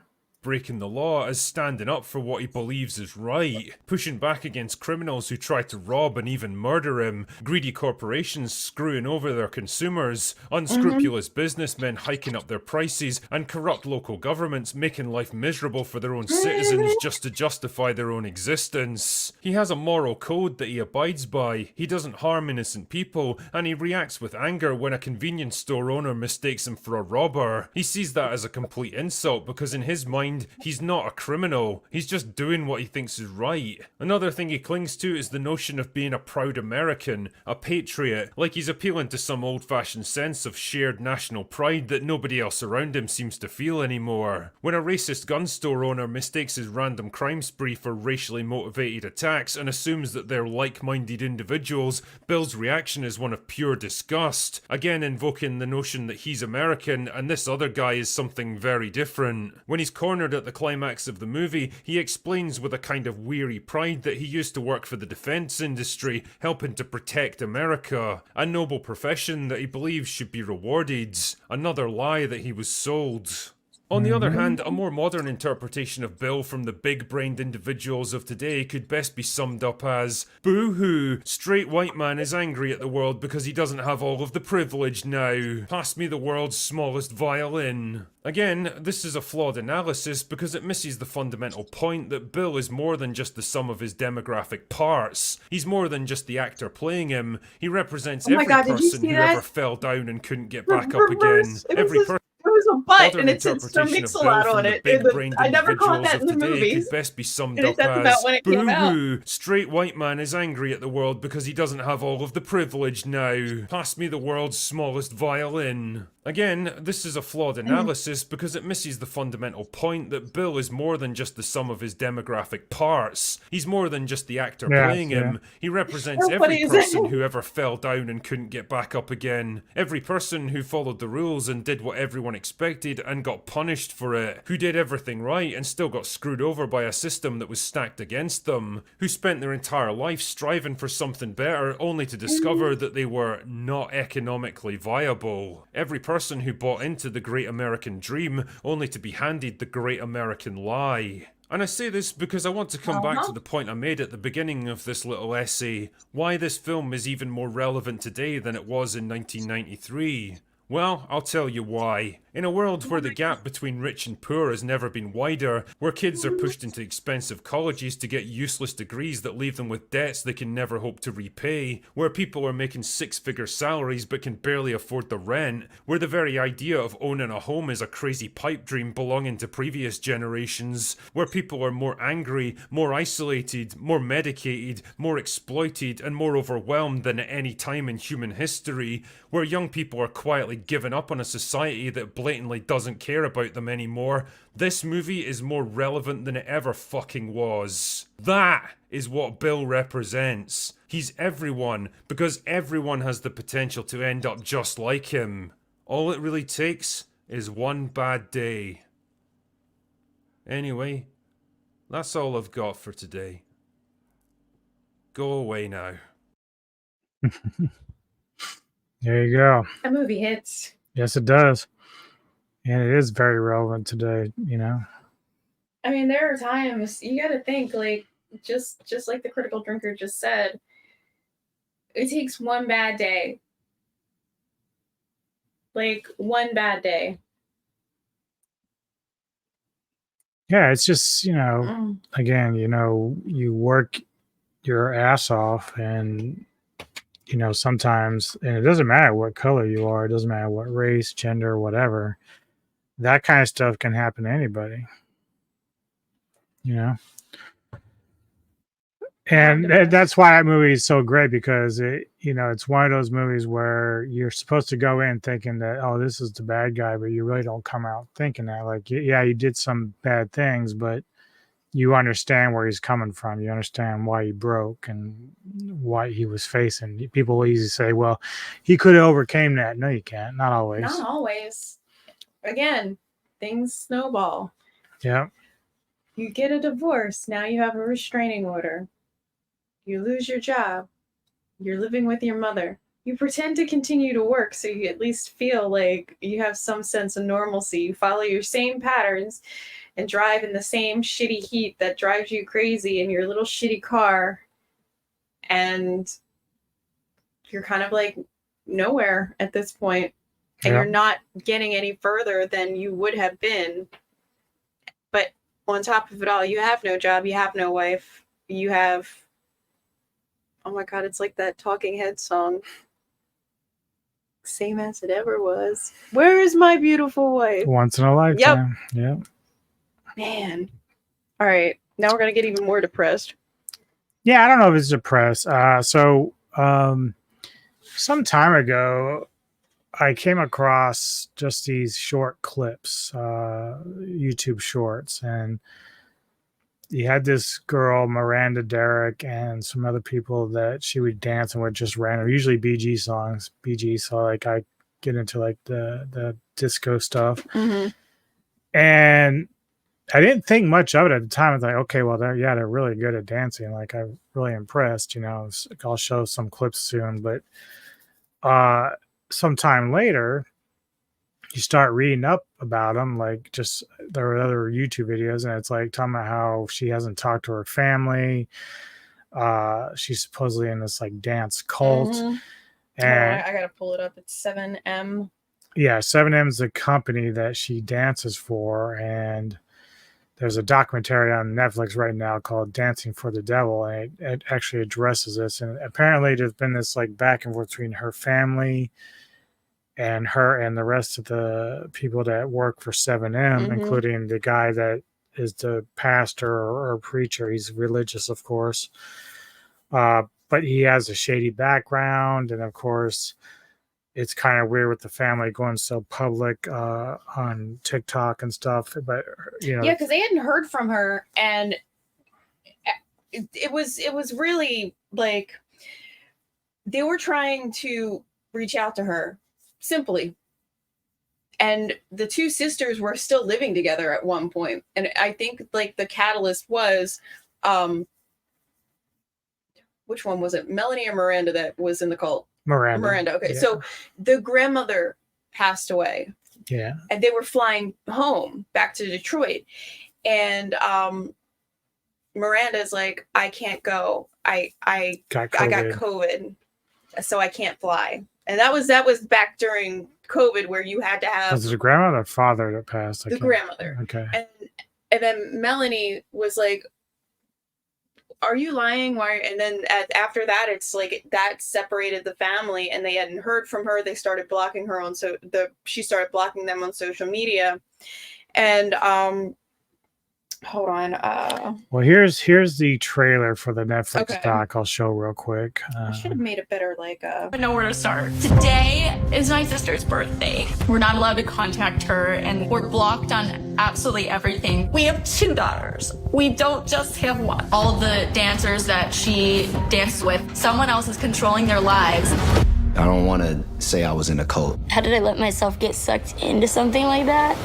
Breaking the law as standing up for what he believes is right, pushing back against criminals who try to rob and even murder him, greedy corporations screwing over their consumers, unscrupulous businessmen hiking up their prices, and corrupt local governments making life miserable for their own citizens just to justify their own existence. He has a moral code that he abides by. He doesn't harm innocent people, and he reacts with anger when a convenience store owner mistakes him for a robber. He sees that as a complete insult because in his mind, mind, he's not a criminal. He's just doing what he thinks is right. Another thing he clings to is the notion of being a proud American, a patriot, like he's appealing to some old-fashioned sense of shared national pride that nobody else around him seems to feel anymore. When a racist gun store owner mistakes his random crime spree for racially motivated attacks and assumes that they're like-minded individuals, Bill's reaction is one of pure disgust, again invoking the notion that he's American and this other guy is something very different. When he's cornered at the climax of the movie, he explains with a kind of weary pride that he used to work for the defense industry, helping to protect America, a noble profession that he believes should be rewarded, another lie that he was sold. On the other hand, a more modern interpretation of Bill from the big-brained individuals of today could best be summed up as, boo-hoo, straight white man is angry at the world because he doesn't have all of the privilege now. Pass me the world's smallest violin. Again, this is a flawed analysis because it misses the fundamental point that Bill is more than just the sum of his demographic parts. He's more than just the actor playing him. He represents every person who ever fell down and couldn't get back up again. Every person. It was a butt, Modern and it said Sir interpretation of Bill Mix-a-Lot from on the it. big-brained I never caught that in individuals the of today movies. could best be summed And up that's about as, when it came out. boo-hoo, straight white man is angry at the world because he doesn't have all of the privilege now. Pass me the world's smallest violin. Again, this is a flawed analysis because it misses the fundamental point that Bill is more than just the sum of his demographic parts. He's more than just the actor playing him. He represents every person who ever fell down and couldn't get back up again. Every person who followed the rules and did what everyone expected and got punished for it. Who did everything right and still got screwed over by a system that was stacked against them. Who spent their entire life striving for something better only to discover that they were not economically viable. Every person who bought into the great American dream only to be handed the great American lie. And I say this because I want to come back to the point I made at the beginning of this little essay, why this film is even more relevant today than it was in 1993. Well, I'll tell you why. In a world where the gap between rich and poor has never been wider, where kids are pushed into expensive colleges to get useless degrees that leave them with debts they can never hope to repay, where people are making six-figure salaries but can barely afford the rent, where the very idea of owning a home is a crazy pipe dream belonging to previous generations, where people are more angry, more isolated, more medicated, more exploited, and more overwhelmed than at any time in human history, where young people are quietly giving up on a society that blatantly doesn't care about them anymore, this movie is more relevant than it ever fucking was. That is what Bill represents. He's everyone, because everyone has the potential to end up just like him. All it really takes is one bad day. Anyway, that's all I've got for today. Go away now. There you go. That movie hits. Yes, it does. And it is very relevant today, you know. I mean, there are times you got to think, like, just like the critical drinker just said, it takes one bad day. Like, one bad day. Yeah, it's just, you know, again, you know, you work your ass off and, you know, sometimes, and it doesn't matter what color you are, it doesn't matter what race, gender, whatever, that kind of stuff can happen to anybody, you know. And that's why that movie is so great, because it, you know, it's one of those movies where you're supposed to go in thinking that, oh, this is the bad guy, but you really don't come out thinking that. Like, yeah, you did some bad things, but you understand where he's coming from. You understand why he broke and what he was facing. People will easily say, well, he could have overcame that. No, you can't. Not always. Not always. Again, things snowball. Yeah. You get a divorce. Now you have a restraining order. You lose your job. You're living with your mother. You pretend to continue to work so you at least feel like you have some sense of normalcy. You follow your same patterns and drive in the same shitty heat that drives you crazy in your little shitty car. And you're kind of like nowhere at this point. And you're not getting any further than you would have been. But on top of it all, you have no job. You have no wife. You have... Oh my God, it's like that Talking Heads song. Same as it ever was. Where is my beautiful wife? Once in a lifetime. Yep. Man. All right. Now we're going to get even more depressed. Yeah, I don't know if it's depressed. So some time ago, I came across just these short clips, YouTube shorts, and you had this girl, Miranda Derrick, and some other people that she would dance and would just random, usually BG songs. BG, so like I get into like the disco stuff, Mm-hmm. and I didn't think much of it at the time. I was like, okay, well, they're really good at dancing. Like, I'm really impressed. I'll show some clips soon, but sometime later, you start reading up about them. Like, just there were other YouTube videos, and it's like talking about how she hasn't talked to her family. She's supposedly in this like dance cult, Mm-hmm. and I gotta pull it up. It's 7M. Yeah, 7M is the company that she dances for, and there's a documentary on Netflix right now called Dancing for the Devil, and it actually addresses this. And apparently there's been this like back and forth between her family and her and the rest of the people that work for 7M, including the guy that is the pastor or preacher. He's religious, of course. But he has a shady background. And of course, it's kind of weird with the family going so public on TikTok and stuff. But, Yeah, because they hadn't heard from her. And it was really like they were trying to reach out to her simply. And the two sisters were still living together at one point. And I think like the catalyst was, which one was it? Melanie or Miranda that was in the cult? Miranda. Okay. Yeah. So the grandmother passed away. Yeah. And they were flying home back to Detroit. And Miranda's like, I can't go. I got COVID. So I can't fly. And that was back during COVID where you had to have. Was it the grandmother or father that passed? The grandmother. Okay. And then Melanie was like, are you lying? Why? And then after that, it's like that separated the family, and they hadn't heard from her. They started blocking her on she started blocking them on social media, and hold on. Well, here's the trailer for the Netflix doc. I'll show real quick. I should have made it better. I know where to start. Today is my sister's birthday. We're not allowed to contact her, and we're blocked on absolutely everything. We have 2 daughters. We don't just have one. All of the dancers that she danced with, someone else is controlling their lives. I don't want to say I was in a cult. How did I let myself get sucked into something like that?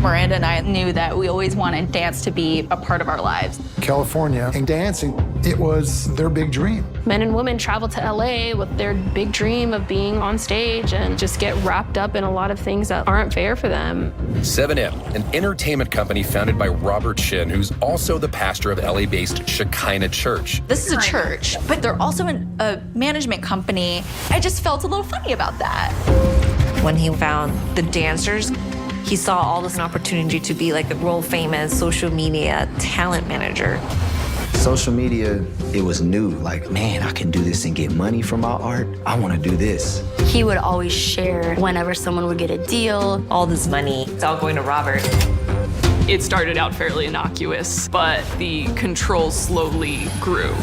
Miranda and I knew that we always wanted dance to be a part of our lives. California and dancing, it was their big dream. Men and women travel to LA with their big dream of being on stage and just get wrapped up in a lot of things that aren't fair for them. 7M, an entertainment company founded by Robert Shin, who's also the pastor of LA-based Shekinah Church. This is a church, but they're also a management company. I just felt a little funny about that. When he found the dancers, he saw all this an opportunity to be like a world famous social media talent manager. Social media, it was new. Like, man, I can do this and get money from my art. I want to do this. He would always share whenever someone would get a deal. All this money, it's all going to Robert. It started out fairly innocuous, but the control slowly grew.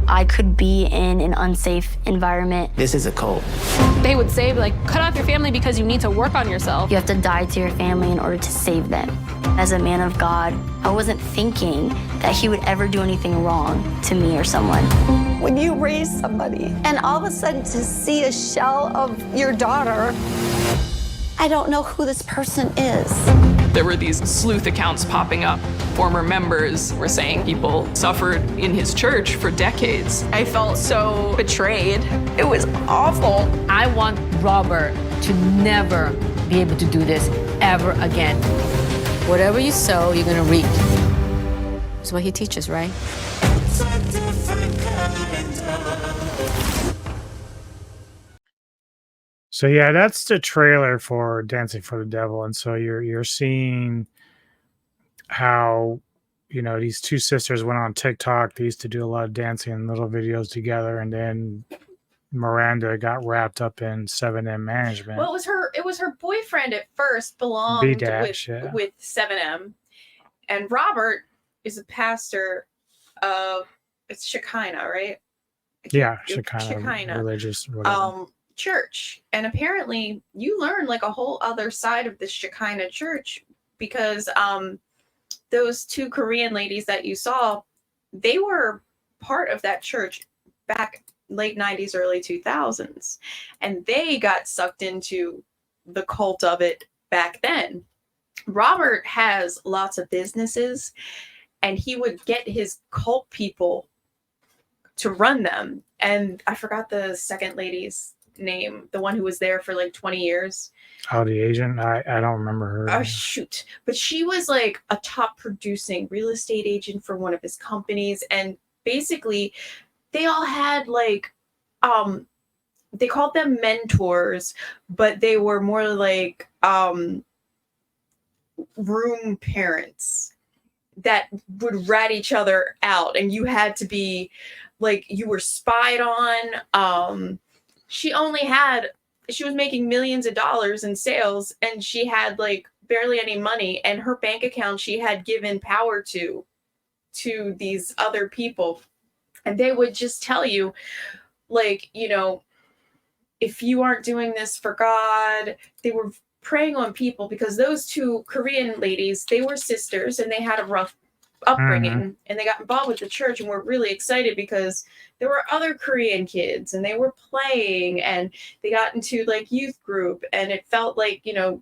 I could be in an unsafe environment. This is a cult. They would say, like, cut off your family because you need to work on yourself. You have to die to your family in order to save them. As a man of God, I wasn't thinking that he would ever do anything wrong to me or someone. When you raise somebody and all of a sudden to see a shell of your daughter, I don't know who this person is. There were these sleuth accounts popping up. Former members were saying people suffered in his church for decades. I felt so betrayed. It was awful. I want Robert to never be able to do this ever again. Whatever you sow, you're gonna reap. That's what he teaches, right? So yeah, that's the trailer for Dancing for the Devil, and so you're seeing how these two sisters went on TikTok. They used to do a lot of dancing and little videos together, and then Miranda got wrapped up in 7M management. Well, it was her boyfriend at first belonged with 7M, And Robert is a pastor of, it's Shekinah, right? Yeah, Shekinah religious whatever. Church. And apparently you learn like a whole other side of this Shekinah church, because those two Korean ladies that you saw, they were part of that church back late 90s, early 2000s. And they got sucked into the cult of it back then. Robert has lots of businesses, and he would get his cult people to run them. And I forgot the second lady's name, the one who was there for like 20 years. Oh, the Asian? I don't remember her. Oh, shoot. But she was like a top producing real estate agent for one of his companies. And basically, they all had like, they called them mentors, but they were more like room parents that would rat each other out. And you had to be like, you were spied on. She was making millions of dollars in sales, and she had like barely any money, and her bank account she had given power to these other people. And they would just tell you, like, you know, if you aren't doing this for God, they were preying on people, because those two Korean ladies, they were sisters and they had a rough upbringing, and they got involved with the church and were really excited because there were other Korean kids and they were playing, and they got into like youth group, and it felt like, you know,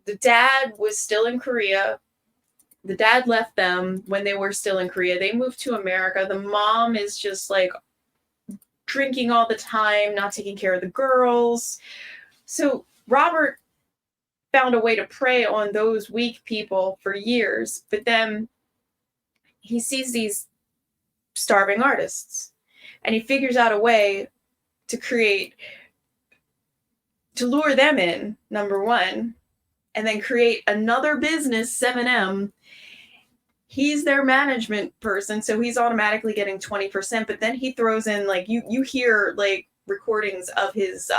the dad was still in Korea. The dad left them when they were still in Korea. They moved to America. The mom is just like drinking all the time, not taking care of the girls. So Robert found a way to prey on those weak people for years, but then he sees these starving artists, and he figures out a way to lure them in, number one, and then create another business, 7M. He's their management person, so he's automatically getting 20%, but then he throws in, like, you hear like recordings of his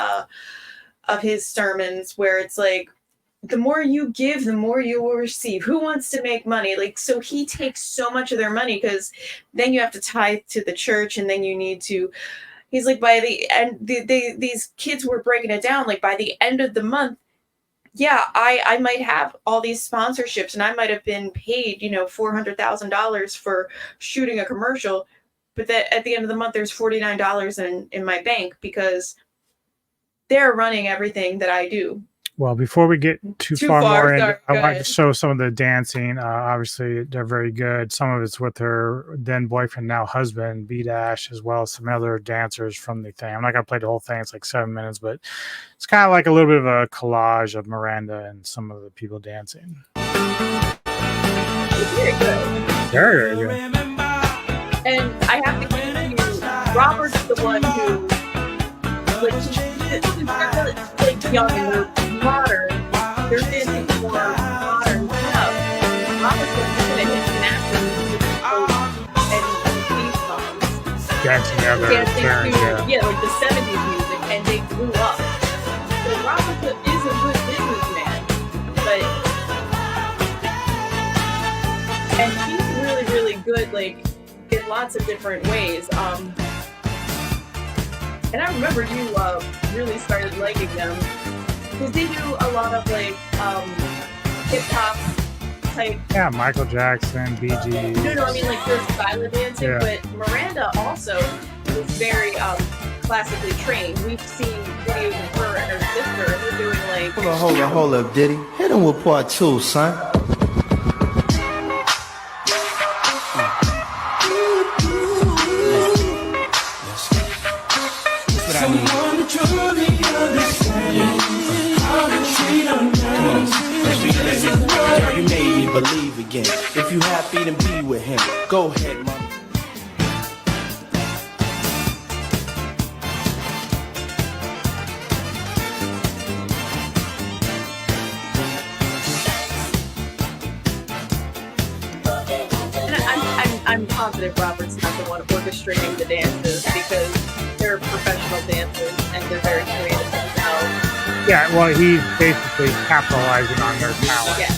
sermons where it's like, the more you give, the more you will receive. Who wants to make money? Like, so he takes so much of their money, because then you have to tithe to the church, and then you need to, he's like, by the end, these kids were breaking it down, like by the end of the month, yeah, I might have all these sponsorships, and I might have been paid, you know, $400,000 for shooting a commercial, but that at the end of the month, there's $49 in my bank, because they're running everything that I do. Well, before we get too far more in, I want to ahead. show some of the dancing. Obviously, they're very good. Some of it's with her then boyfriend, now husband, B-Dash, as well as some other dancers from the thing. I'm not going to play the whole thing. It's like 7 minutes, but it's kind of like a little bit of a collage of Miranda and some of the people dancing. Very good. Very good. And I have to give you, Robert's the one who, like, they're really, like, young and they're modern. They're dancing more modern stuff. Robert's going to hit gymnastics and these songs. Dancing together. Yeah, like the 70s music, and they blew up. So Robert is a good businessman, and he's really, really good, like, in lots of different ways. And I remember you really started liking them, because they do a lot of like hip hop type. Yeah, Michael Jackson, Bee Gees. No, I mean like their style of dancing. Yeah. But Miranda also is very classically trained. We've seen videos of her and her sister, and they're doing like. Hold up, Diddy. Hit him with part 2, son. Someone to truly understand how to treat others. You made me believe again. If you happy, then be with him. Go ahead, mama. I'm positive Robert's not the one orchestrating the dances, because they're professional dancers and they're very creative themselves. Yeah, well, he's basically capitalizing on their talent. Yeah.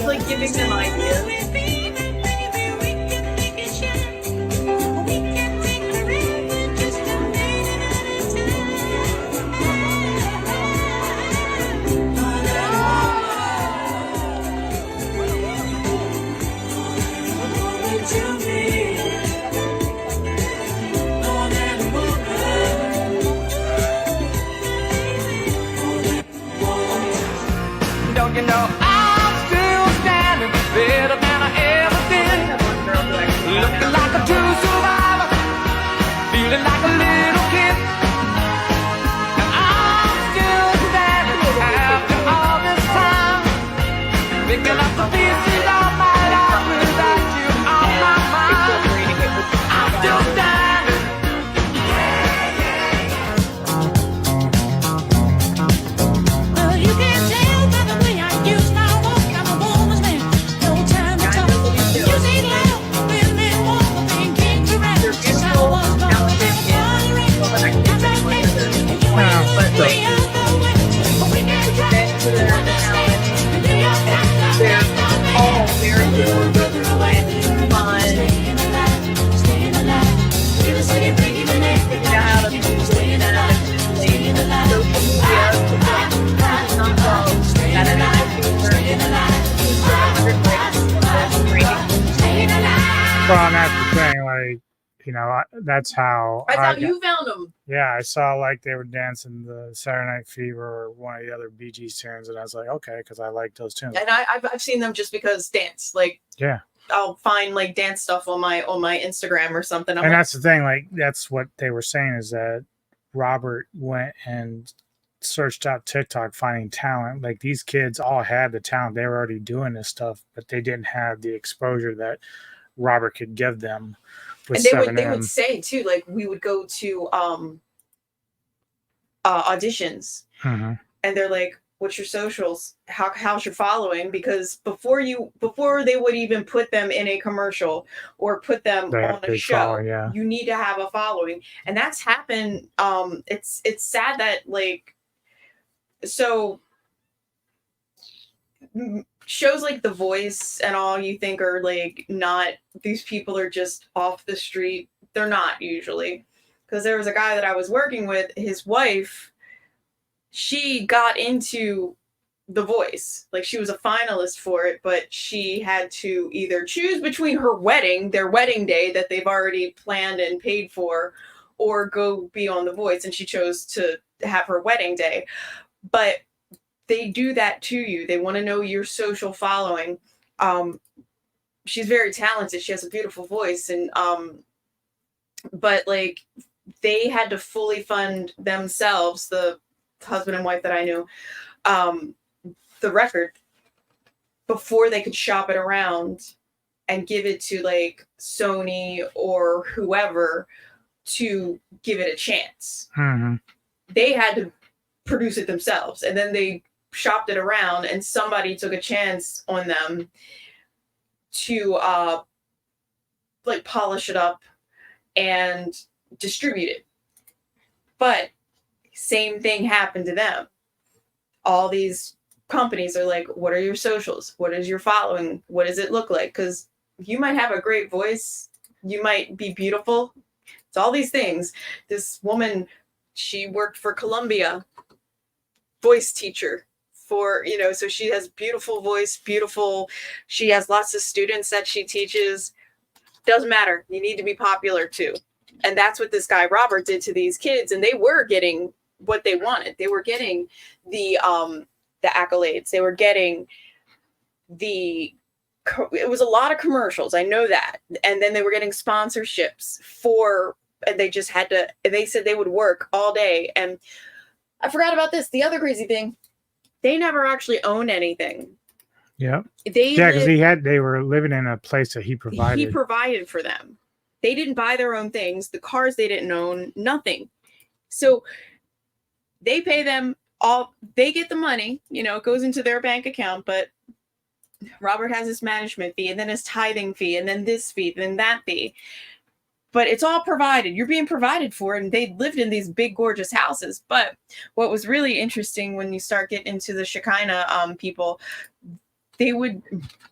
like giving them ideas. Don't you know I'm still standing better than I ever did? Looking like a true survivor, feeling like a little kid. And I'm still standing after all this time, picking up the pieces of my life without you on my mind. I'm still standing. Well, you can't tell by the way I use my walk. I'm a woman's man. No time to talk. Music loud, women want the thing king correct. Yes, I was born to be tolerant. That's okay. If you ain't with me, I'll go away. But we can't try to understand. And do your best to make my man. You're further away. Staying alive, staying alive. Feel the city breaking the neck. Staying alive, staying alive. Well, and that's the thing, like, you know, that's how That's how you found them. Yeah, I saw like they were dancing the Saturday Night Fever or one of the other Bee Gees tunes, and I was like, okay, because I like those tunes. And I've seen them just because dance. Like, Yeah, I'll find like dance stuff on my Instagram or something. I'm and like, that's the thing, like that's what they were saying is that Robert went and searched out TikTok finding talent. Like these kids all had the talent; they were already doing this stuff, but they didn't have the exposure that Robert could give them. With and they would say too, like we would go to auditions, Mhm. and they're like, "What's your socials? How's your following?" Because before they would even put them in a commercial or put them They have on a big show, following, yeah. you need to have a following, and that's happened. It's sad that like so. Shows like The Voice and all you think are like not, these people are just off the street. They're not usually, because there was a guy that I was working with, his wife, she got into The Voice. Like she was a finalist for it, but she had to either choose between their wedding day that they've already planned and paid for, or go be on The Voice, and she chose to have her wedding day. But they do that to you. They want to know your social following. She's very talented. She has a beautiful voice. And, but like they had to fully fund themselves, the husband and wife that I knew, the record before they could shop it around and give it to like Sony or whoever to give it a chance. Mhm. They had to produce it themselves, and then they shopped it around, and somebody took a chance on them to like polish it up and distribute it. But same thing happened to them. All these companies are like, what are your socials? What is your following? What does it look like? Because you might have a great voice, you might be beautiful, it's all these things. This woman, she worked for Columbia, voice teacher for, you know, so she has beautiful voice, beautiful, she has lots of students that she teaches. Doesn't matter, you need to be popular too. And that's what this guy Robert did to these kids, and they were getting what they wanted. They were getting the accolades, they were getting it was a lot of commercials, I know that, and then they were getting sponsorships for, and they just had to, they said they would work all day. And I forgot about this, the other crazy thing, they never actually owned anything. Yeah. Because they were living in a place that he provided. He provided for them. They didn't buy their own things. The cars they didn't own, nothing. So they pay them all. They get the money, you know, it goes into their bank account, but Robert has his management fee, and then his tithing fee, and then this fee, and then that fee. But it's all provided. You're being provided for, and they lived in these big, gorgeous houses. But what was really interesting when you start getting into the Shekinah people, they would,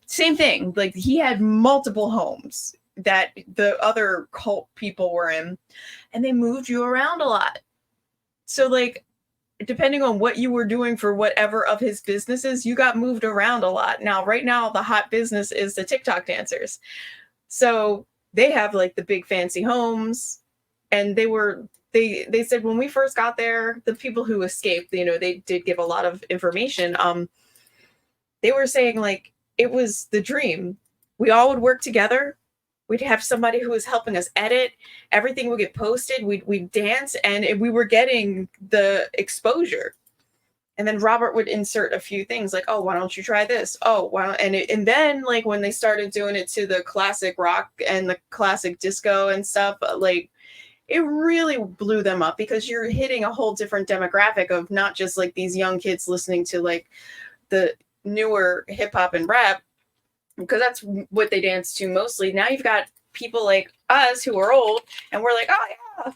same thing. Like he had multiple homes that the other cult people were in, and they moved you around a lot. So like, depending on what you were doing for whatever of his businesses, you got moved around a lot. Now, right now, the hot business is the TikTok dancers. So they have like the big fancy homes, and they said when we first got there, the people who escaped, you know, they did give a lot of information. They were saying like it was the dream. We all would work together. We'd have somebody who was helping us edit. Everything would get posted. We'd dance, and we were getting the exposure. And then Robert would insert a few things like, "Oh, why don't you try this? Oh, why don't?" And then like when they started doing it to the classic rock and the classic disco and stuff, like it really blew them up because you're hitting a whole different demographic of not just like these young kids listening to like the newer hip hop and rap, because that's what they dance to mostly. Now you've got people like us who are old, and we're like, oh yeah,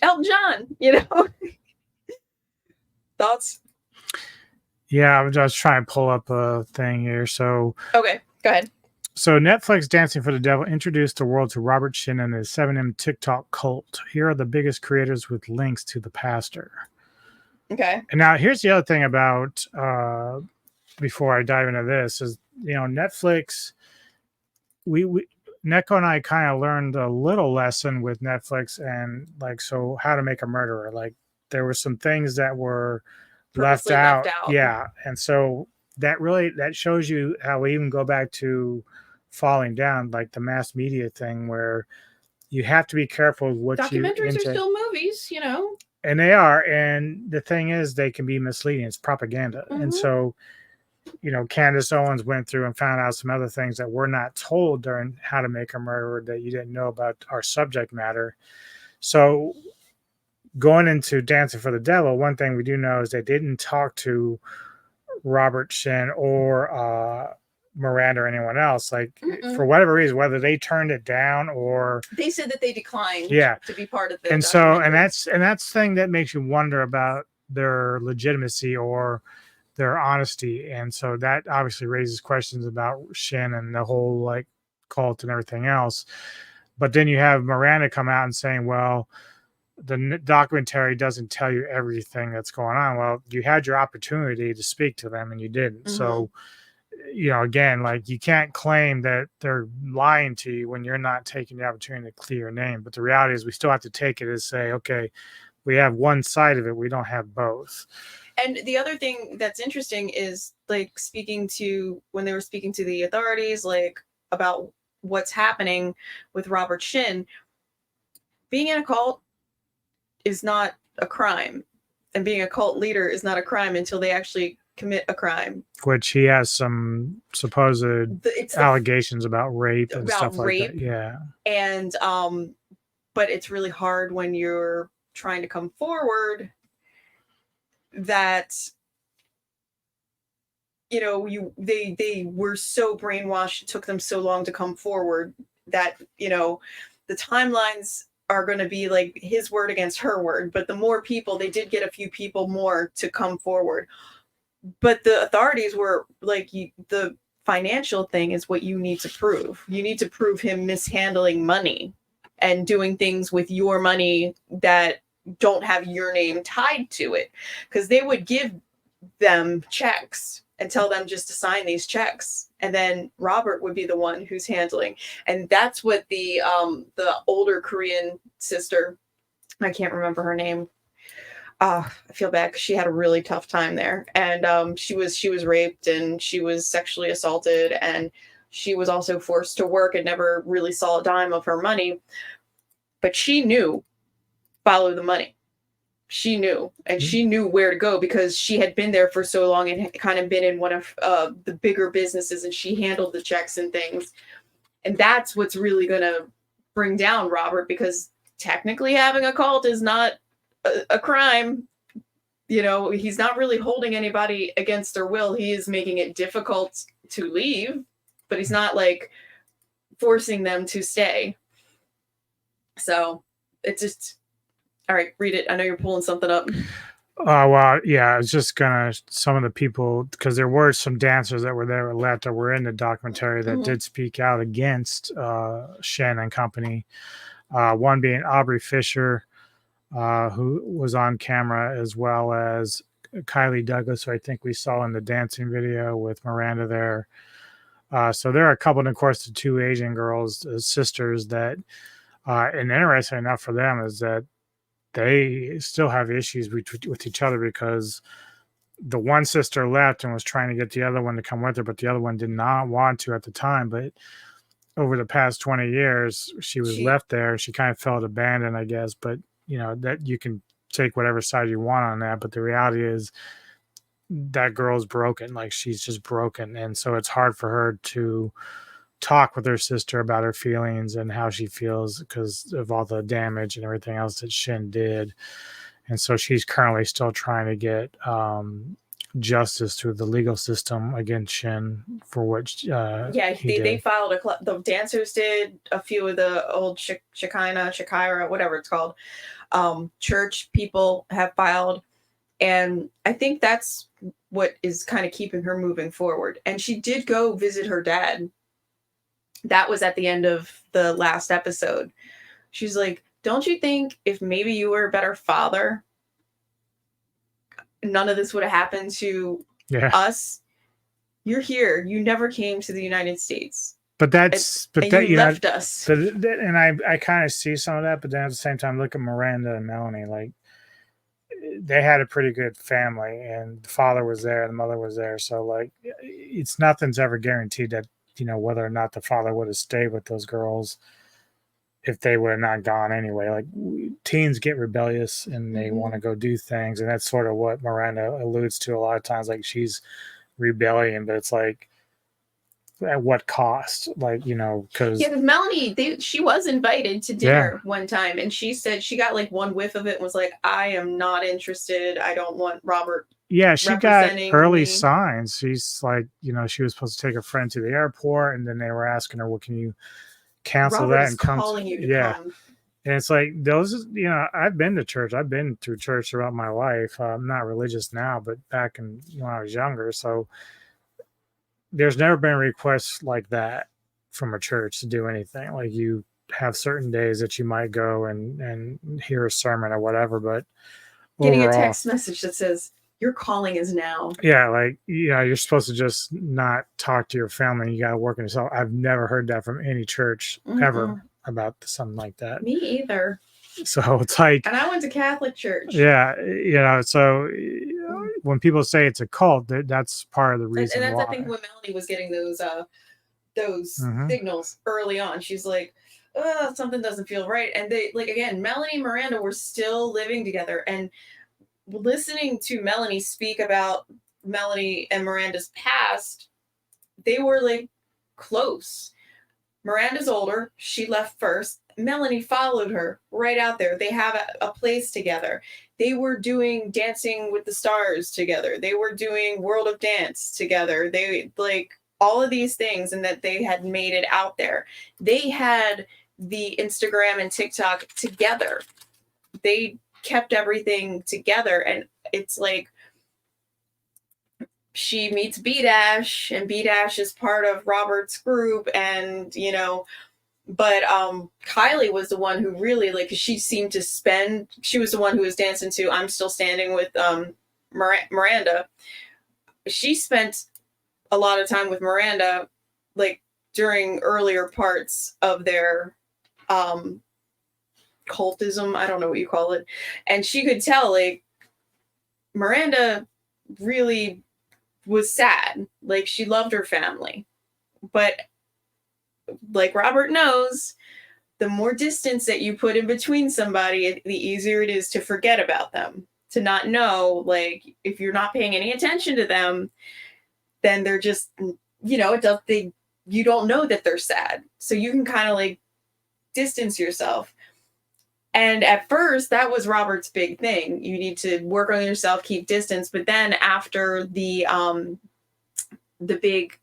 Elton John, you know. Thoughts? Yeah, I'm just trying to pull up a thing here. So Okay, go ahead. So Netflix Dancing for the Devil introduced the world to Robert Shin and his 7M TikTok cult. Here are the biggest creators with links to the pastor. Okay. And now here's the other thing about before I dive into this is, you know, Netflix, we Neko and I kind of learned a little lesson with Netflix and like, so how to make a murderer. Like there were some things that were left out. Yeah. And so that shows you how we even go back to Falling Down, like the mass media thing where you have to be careful with what documentaries are still movies, you know. And they are. And the thing is, they can be misleading. It's propaganda. Mm-hmm. And so, you know, Candace Owens went through and found out some other things that we're not told during How to Make a Murderer that you didn't know about our subject matter. So going into Dancing for the Devil, one thing we do know is they didn't talk to Robert Shin or Miranda or anyone else. Like for whatever reason, whether they turned it down or they said that they declined to be part of the and so and that's the thing that makes you wonder about their legitimacy or their honesty. And so that obviously raises questions about Shin and the whole like cult and everything else. But then you have Miranda come out and saying, well, the documentary doesn't tell you everything that's going on. Well, you had your opportunity to speak to them and you didn't. So, you know, again, like you can't claim that they're lying to you when you're not taking the opportunity to clear your name. But the reality is we still have to take it as say, okay, we have one side of it. We don't have both. And the other thing that's interesting is like when they were speaking to the authorities, like about what's happening with Robert Shin, being in a cult is not a crime, and being a cult leader is not a crime until they actually commit a crime. Which he has some supposed allegations about rape and stuff like that. Yeah. And but it's really hard when you're trying to come forward that, you know, they were so brainwashed, it took them so long to come forward that, you know, the timelines are going to be like his word against her word. But the more people, they did get a few people more to come forward. But the authorities were like, the financial thing is what you need to prove. You need to prove him mishandling money and doing things with your money that don't have your name tied to it. Because they would give them checks and tell them just to sign these checks. And then Robert would be the one who's handling. And that's what the older Korean sister, I can't remember her name. I feel bad because she had a really tough time there. And she was raped and she was sexually assaulted. And she was also forced to work and never really saw a dime of her money. But she knew, follow the money. She knew, and she knew where to go because she had been there for so long and kind of been in one of the bigger businesses, and she handled the checks and things. And that's what's really going to bring down Robert, because technically having a cult is not a crime. You know, he's not really holding anybody against their will. He is making it difficult to leave, but he's not like forcing them to stay. So it's just... All right, read it. I know you're pulling something up. Well, yeah, I was just gonna some of the people because there were some dancers that were there or left that were in the documentary that did speak out against Shen and company. One being Aubrey Fisher, who was on camera, as well as Kylie Douglas, who I think we saw in the dancing video with Miranda there. So there are a couple, and of course, the two Asian girls, sisters, that, and interesting enough for them is that they still have issues with each other because the one sister left and was trying to get the other one to come with her, but the other one did not want to at the time. But over the past 20 years, she was left there. She kind of felt abandoned, I guess. But, you know, that you can take whatever side you want on that. But the reality is that girl's broken. Like, she's just broken. And so it's hard for her to talk with her sister about her feelings and how she feels because of all the damage and everything else that Shin did. And so she's currently still trying to get justice through the legal system against Shin for what they filed the dancers did, a few of the old Shakira, whatever it's called, church people have filed. And I think that's what is kind of keeping her moving forward. And she did go visit her dad. That was at the end of the last episode. She's like, don't you think if maybe you were a better father, none of this would have happened to us? You're here. You never came to the United States. But that's, and that, you know, left us. But and I kind of see some of that, but then at the same time, look at Miranda and Melanie. Like, they had a pretty good family, and the father was there, the mother was there. So, like, it's nothing's ever guaranteed that, you know, whether or not the father would have stayed with those girls if they would have not gone anyway. Like, teens get rebellious and they want to go do things, and that's sort of what Miranda alludes to a lot of times. Like, she's rebellion, but it's like, at what cost? Like, you know, because Melanie, she was invited to dinner one time, and she said she got like one whiff of it and was like, I am not interested. I don't want Robert. Yeah, she got early signs. She's like, you know, she was supposed to take a friend to the airport, and then they were asking her, well, can you cancel Robert that is and come calling you to come. And it's like, those, you know, I've been to church. I've been through church throughout my life. I'm not religious now, but back when I was younger. So there's never been requests like that from a church to do anything. Like, you have certain days that you might go and hear a sermon or whatever, but Getting overall, a text message that says, your calling is now. Yeah, like, you know, you're supposed to just not talk to your family. You got to work on yourself. I've never heard that from any church ever about something like that. Me either. So it's like, and I went to Catholic church. Yeah, you know, so when people say it's a cult, that's part of the reason and that's why. I think when Melanie was getting those signals early on, she's like, something doesn't feel right. And they, like, again, Melanie and Miranda were still living together, and listening to Melanie speak about Melanie and Miranda's past, they were like close. Miranda's older. She left first. Melanie followed her right out there. They have a place together. They were doing Dancing with the Stars together. They were doing World of Dance together. They, like, all of these things, and that they had made it out there. They had the Instagram and TikTok together. They kept everything together, and it's like she meets B-Dash, and B-Dash is part of Robert's group, and, you know, but Kylie was the one who really, like, she seemed to spend, she was the one who was dancing to I'm Still Standing with Miranda. She spent a lot of time with Miranda, like, during earlier parts of their cultism, I don't know what you call it, and she could tell, like, Miranda really was sad. Like, she loved her family, but like Robert knows, the more distance that you put in between somebody, the easier it is to forget about them, to not know. Like, if you're not paying any attention to them, then they're just, you know, you don't know that they're sad, so you can kind of like distance yourself. And at first, that was Robert's big thing. You need to work on yourself, keep distance. But then after the big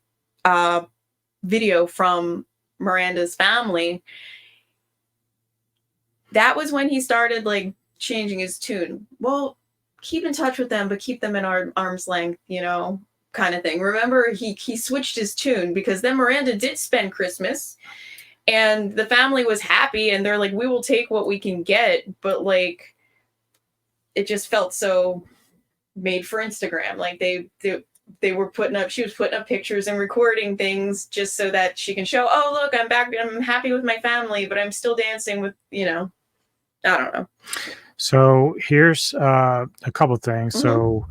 video from Miranda's family, that was when he started, like, changing his tune. Well, keep in touch with them, but keep them in our arm's length, kind of thing. Remember, he switched his tune because then Miranda did spend Christmas and the family was happy and they're like, we will take what we can get, but like it just felt so made for Instagram. Like they were she was putting up pictures and recording things just so that she can show, oh look, I'm back, I'm happy with my family, but I'm still dancing with, I don't know. So here's a couple things. So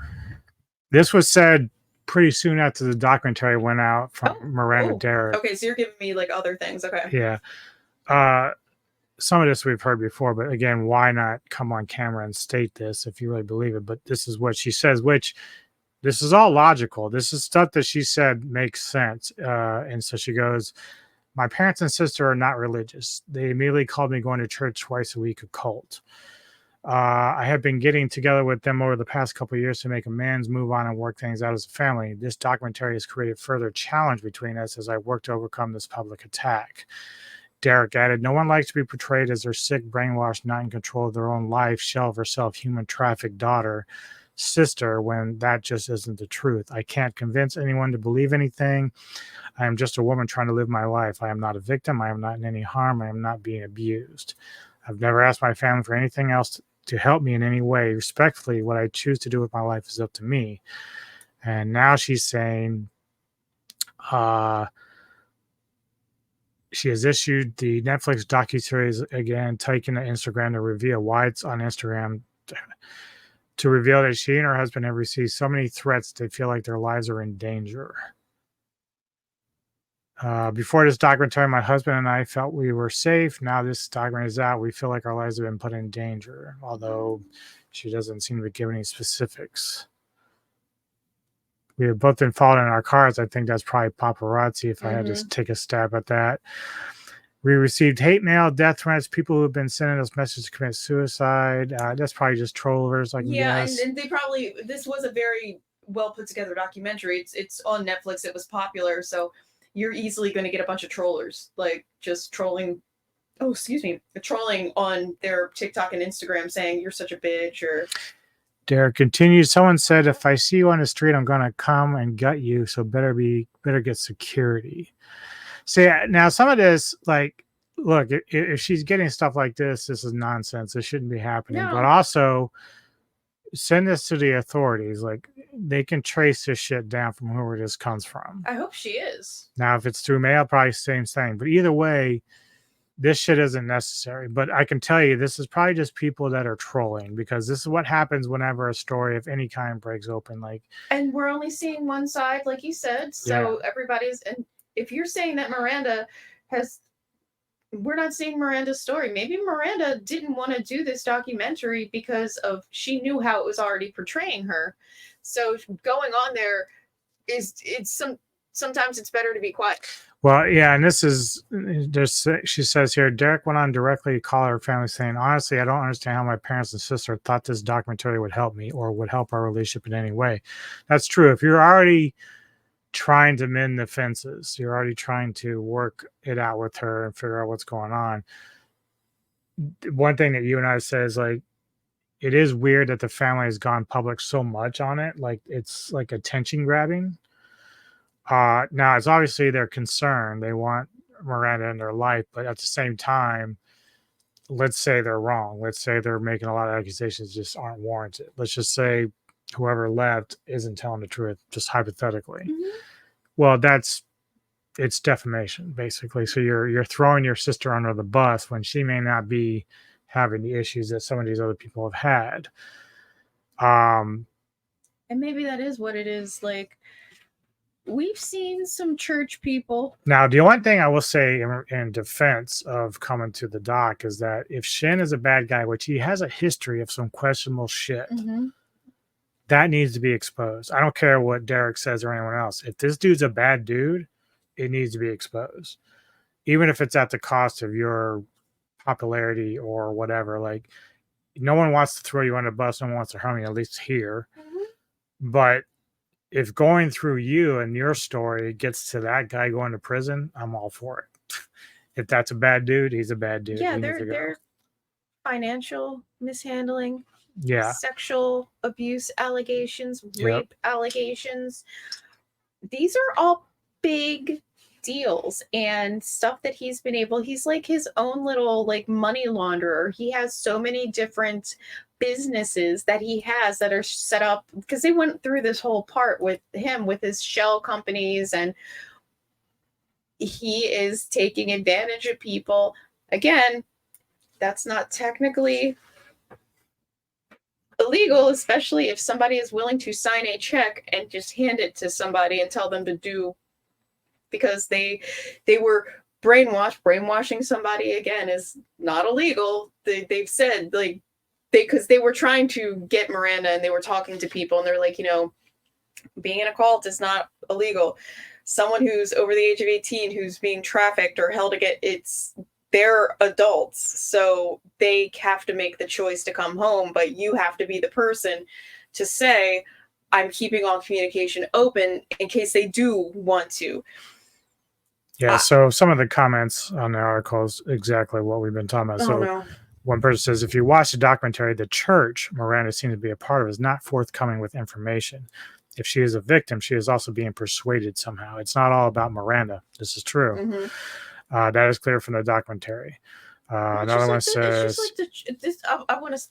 this was said pretty soon after the documentary went out from Miranda Derrick. Okay, so you're giving me like other things. Okay. Yeah. Some of this we've heard before, but again, why not come on camera and state this if you really believe it? But this is what she says, which this is all logical. This is stuff that she said makes sense. And so she goes, my parents and sister are not religious. They immediately called me going to church twice a week a cult. I have been getting together with them over the past couple of years to make amends, move on, and work things out as a family. This documentary has created further challenge between us as I work to overcome this public attack. Derrick added, no one likes to be portrayed as their sick, brainwashed, not in control of their own life, shell of herself, human trafficked daughter, sister, when that just isn't the truth. I can't convince anyone to believe anything. I am just a woman trying to live my life. I am not a victim. I am not in any harm. I am not being abused. I've never asked my family for anything else to help me in any way. Respectfully, what I choose to do with my life is up to me. And now she's saying she has issued the Netflix docuseries again, taking to Instagram to reveal why it's on Instagram, to reveal that she and her husband have received so many threats they feel like their lives are in danger. Before this documentary, my husband and I felt we were safe. Now this documentary is out, we feel like our lives have been put in danger, although she doesn't seem to give any specifics. We have both been followed in our cars. I think that's probably paparazzi if I had to take a stab at that. We received hate mail, death threats, people who have been sending us messages to commit suicide. That's probably just trollers, I guess. And they probably, this was a very well put together documentary. It's on Netflix. It was popular. So you're easily going to get a bunch of trollers, like just trolling. Oh, excuse me. Trolling on their TikTok and Instagram saying you're such a bitch or. Derrick continues. Someone said, if I see you on the street, I'm going to come and gut you. So better get security. See, now some of this, like, look, if she's getting stuff like this is nonsense. This shouldn't be happening. No. But also send this to the authorities. Like, they can trace this shit down from whoever this comes from. I hope she is. Now, if it's through mail, probably same thing. But either way, this shit isn't necessary. But I can tell you, this is probably just people that are trolling, because this is what happens whenever a story of any kind breaks open. Like, and we're only seeing one side, like you said. So everybody's, and if you're saying that Miranda we're not seeing Miranda's story. Maybe Miranda didn't want to do this documentary because she knew how it was already portraying her. So going on there sometimes it's better to be quiet. Well, yeah, and this is just, she says here, Derrick went on directly to call her family saying, honestly, I don't understand how my parents and sister thought this documentary would help me or would help our relationship in any way. That's true. If you're already trying to mend the fences, you're already trying to work it out with her and figure out what's going on. One thing that you and I said is, like, it is weird that the family has gone public so much on it. Like, it's like attention grabbing. Now, it's obviously their concern. They want Miranda in their life, but at the same time, let's say they're wrong. Let's say they're making a lot of accusations just aren't warranted. Let's just say whoever left isn't telling the truth, just hypothetically. Well, it's defamation, basically. So you're throwing your sister under the bus when she may not be having the issues that some of these other people have had. And maybe that is what it is. Like, we've seen some church people. Now, the one thing I will say in defense of coming to the doc is that if Shin is a bad guy, which he has a history of some questionable shit, that needs to be exposed. I don't care what Derrick says or anyone else. If this dude's a bad dude, it needs to be exposed. Even if it's at the cost of your popularity or whatever. Like, no one wants to throw you on a bus. No one wants to harm you, at least here. But if going through you and your story gets to that guy going to prison, I'm all for it. If that's a bad dude, he's a bad dude. Yeah, they're financial mishandling. Yeah. sexual abuse allegations, Yep. rape allegations. These are all big deals and stuff that he's like his own little like money launderer. He has so many different businesses that he has that are set up because they went through this whole part with him with his shell companies, and he is taking advantage of people. Again, that's not technically illegal, especially if somebody is willing to sign a check and just hand it to somebody and tell them to do, because they were brainwashing somebody. Again, is not illegal. They've said like because they were trying to get Miranda and they were talking to people and they're like, being in a cult is not illegal. Someone who's over the age of 18 who's being trafficked or held they're adults, so they have to make the choice to come home, but you have to be the person to say, I'm keeping all communication open in case they do want to. Yeah, so some of the comments on the article is exactly what we've been talking about. So no. one person says, if you watch the documentary, the church Miranda seems to be a part of is not forthcoming with information. If she is a victim, she is also being persuaded somehow. It's not all about Miranda. This is true. Mm-hmm. That is clear from the documentary. Another one says, I want to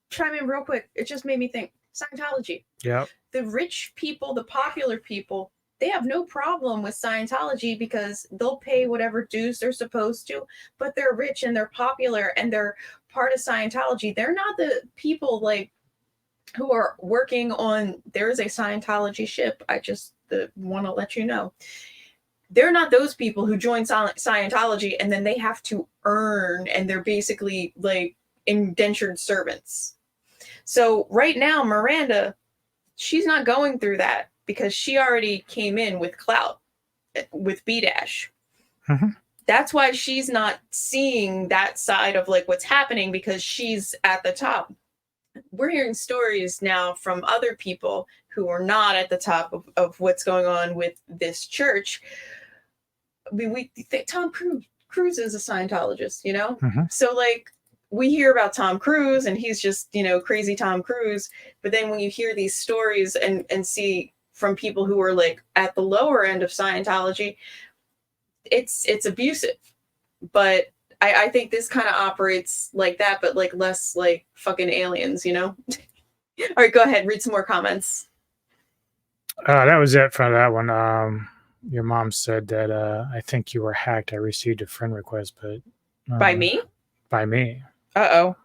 chime in real quick. It just made me think Scientology. Yep. The rich people, the popular people, they have no problem with Scientology because they'll pay whatever dues they're supposed to, but they're rich and they're popular and they're part of Scientology. They're not the people like who are working on, there's a Scientology ship. I just want to let you know. They're not those people who join Scientology and then they have to earn, and they're basically like indentured servants. So right now, Miranda, she's not going through that because she already came in with clout with B-Dash. Mm-hmm. That's why she's not seeing that side of like what's happening, because she's at the top. We're hearing stories now from other people who are not at the top of what's going on with this church. I mean, we think Tom Cruise is a Scientologist, Mm-hmm. So like we hear about Tom Cruise and he's just, crazy Tom Cruise. But then when you hear these stories and see from people who are like at the lower end of Scientology, it's abusive. But I think this kind of operates like that, but like less like fucking aliens, All right, go ahead. Read some more comments. That was it for that one. Your mom said that I think you were hacked. I received a friend request, but By me? By me. Uh-oh.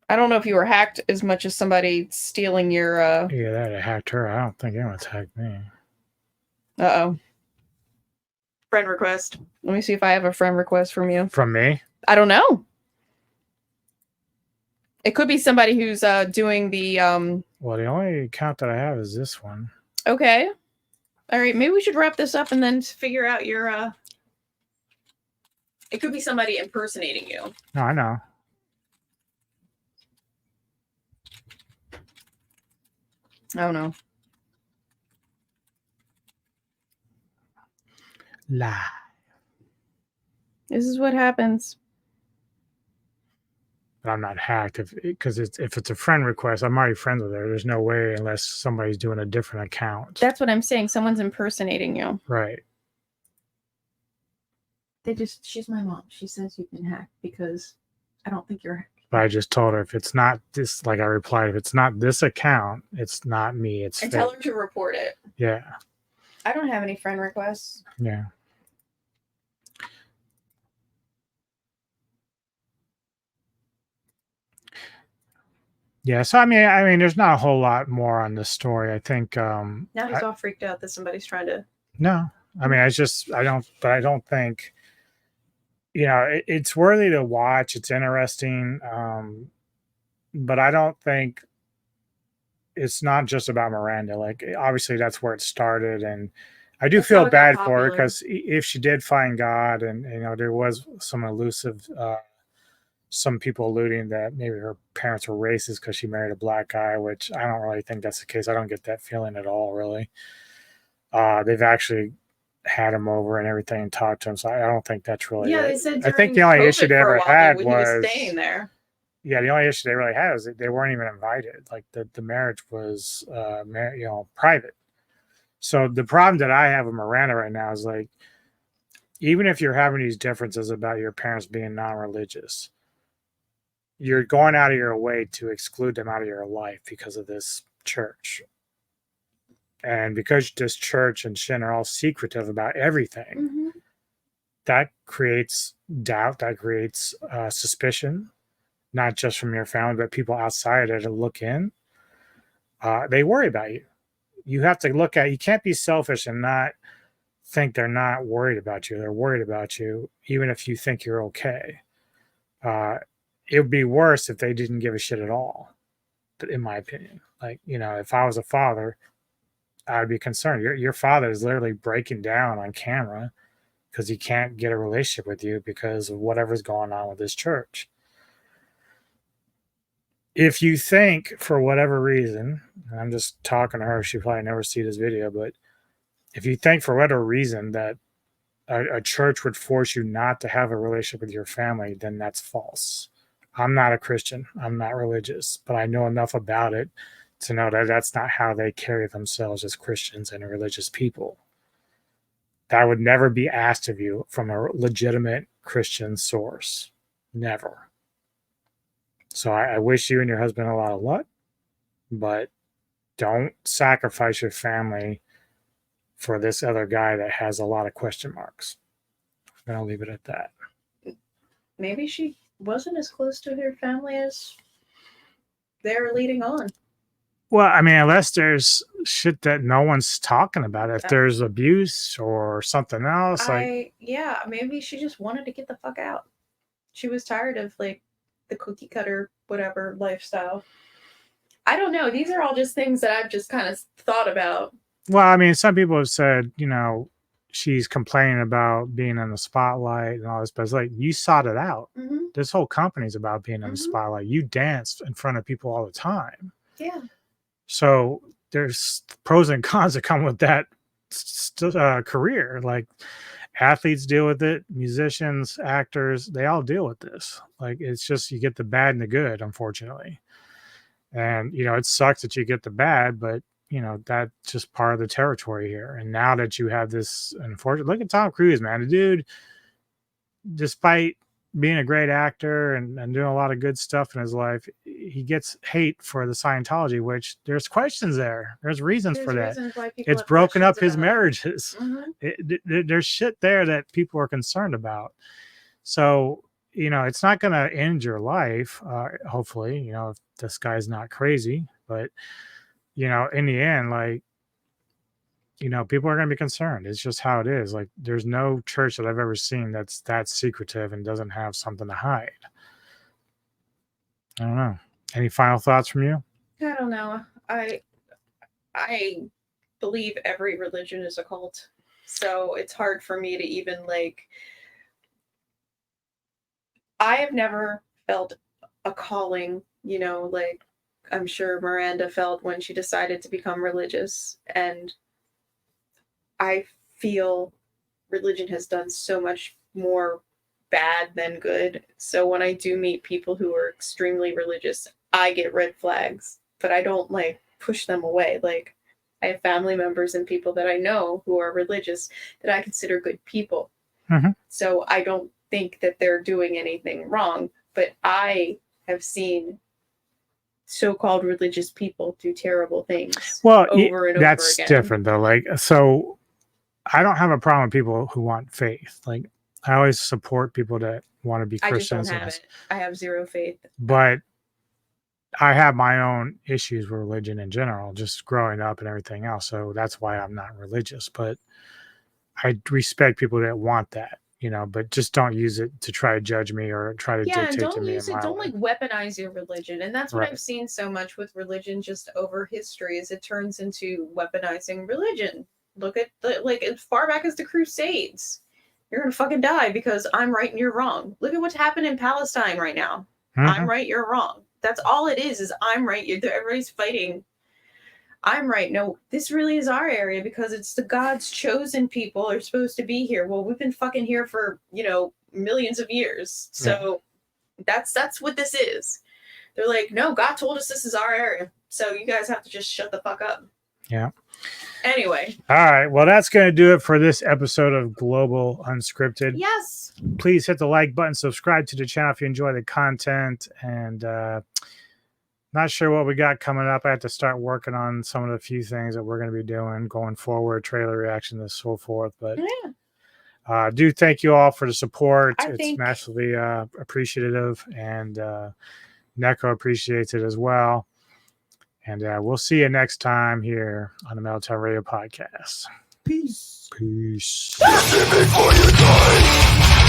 I don't know if you were hacked as much as somebody stealing your Yeah, that hacked her. I don't think anyone's hacked me. Uh-oh. Friend request. Let me see if I have a friend request from you. From me? I don't know. It could be somebody who's doing the Well, the only account that I have is this one. Okay. All right, maybe we should wrap this up and then figure out your it could be somebody impersonating you. No, I know. Oh no. Lie. This is what happens. But I'm not hacked if it's a friend request. I'm already friends with her. There's no way unless somebody's doing a different account. That's what I'm saying. Someone's impersonating you. Right. She's my mom. She says you've been hacked because I don't think you're hacked. But I just told her if it's not this, like I replied, if it's not this account, it's not me. It's and fake. tell her to report it. Yeah. I don't have any friend requests. Yeah. Yeah, so I mean, there's not a whole lot more on this story. I think. Now he's all freaked out that somebody's trying to. No, I mean, I don't think. It's worthy to watch. It's interesting, but I don't think it's not just about Miranda. Like, obviously, that's where it started, and I do feel bad for her because if she did find God, and there was some elusive. Some people alluding that maybe her parents were racist because she married a black guy, which I don't really think that's the case. I don't get that feeling at all, really. They've actually had him over and everything and talked to him, so I don't think that's really. Yeah, it. they said. I think the only issue they ever had was staying there. yeah, the only issue they really had is that they weren't even invited. Like the marriage was, private. So the problem that I have with Miranda right now is like, even if you're having these differences about your parents being non-religious, you're going out of your way to exclude them out of your life because of this church. And because this church and Shin are all secretive about everything, that creates doubt, that creates suspicion, not just from your family, but people outside that look in. They worry about you. You have to look at, you can't be selfish and not think they're not worried about you. They're worried about you, even if you think you're okay. It would be worse if they didn't give a shit at all, but in my opinion. Like, if I was a father, I'd be concerned. Your father is literally breaking down on camera because he can't get a relationship with you because of whatever's going on with this church. If you think, for whatever reason, and I'm just talking to her, she probably never see this video, but if you think for whatever reason that a church would force you not to have a relationship with your family, then that's false. I'm not a Christian. I'm not religious, but I know enough about it to know that that's not how they carry themselves as Christians and religious people. That would never be asked of you from a legitimate Christian source. Never. So I wish you and your husband a lot of luck, but don't sacrifice your family for this other guy that has a lot of question marks. And I'll leave it at that. Maybe she wasn't as close to her family as they're leading on. Well, I mean, unless there's shit that no one's talking about, if there's abuse or something else, Maybe she just wanted to get the fuck out. She was tired of like the cookie cutter, whatever lifestyle. I don't know. These are all just things that I've just kind of thought about. Well, I mean, some people have said, she's complaining about being in the spotlight and all this, but it's like, you sought it out. This whole company's about being in the spotlight. You danced in front of people all the time. Yeah. So there's pros and cons that come with that career. Like, athletes deal with it, musicians, actors, they all deal with this. Like, it's just, you get the bad and the good, unfortunately. And, it sucks that you get the bad, but, that's just part of the territory here. And now that you have this, unfortunate, look at Tom Cruise, man. The dude, despite being a great actor and doing a lot of good stuff in his life, he gets hate for the Scientology, which there's questions there. There's reasons for that. It's broken up his marriages. There's shit there that people are concerned about. So, it's not going to end your life, hopefully, if this guy's not crazy. But, in the end, like, people are going to be concerned. It's just how it is. Like, there's no church that I've ever seen that's that secretive and doesn't have something to hide. I don't know. Any final thoughts from you? I don't know. I believe every religion is a cult. So it's hard for me to even I have never felt a calling, like I'm sure Miranda felt when she decided to become religious. And I feel religion has done so much more bad than good. So when I do meet people who are extremely religious, I get red flags, but I don't push them away. Like, I have family members and people that I know who are religious that I consider good people. So I don't think that they're doing anything wrong, but I have seen so-called religious people do terrible things. Well, over and that's over again. different though. Like, so I don't have a problem with people who want faith. Like, I always support people that want to be Christians. I just don't have it. I have zero faith. But I have my own issues with religion in general, just growing up and everything else. So that's why I'm not religious. But I respect people that want that, but just don't use it to try to judge me or try to dictate and to don't me. use it. Don't weaponize your religion. And that's what Right. I've seen so much with religion just over history is it turns into weaponizing religion. Look at as far back as the Crusades. You're going to fucking die because I'm right and you're wrong. Look at what's happened in Palestine right now. I'm right, you're wrong. That's all it is I'm right. Everybody's fighting. I'm right. No, this really is our area because it's the God's chosen people are supposed to be here. Well, we've been fucking here for, millions of years. So that's what this is. They're like, no, God told us this is our area, so you guys have to just shut the fuck up. Yeah. Anyway. All right. Well, that's going to do it for this episode of Global Unscripted. Yes. Please hit the like button, subscribe to the channel if you enjoy the content, and not sure what we got coming up. I have to start working on some of the few things that we're going to be doing going forward, trailer reaction and so forth. But do thank you all for the support. It's massively appreciative, and Neko appreciates it as well. And we'll see you next time here on the Metal Town Radio Podcast. Peace. Peace. Before you die.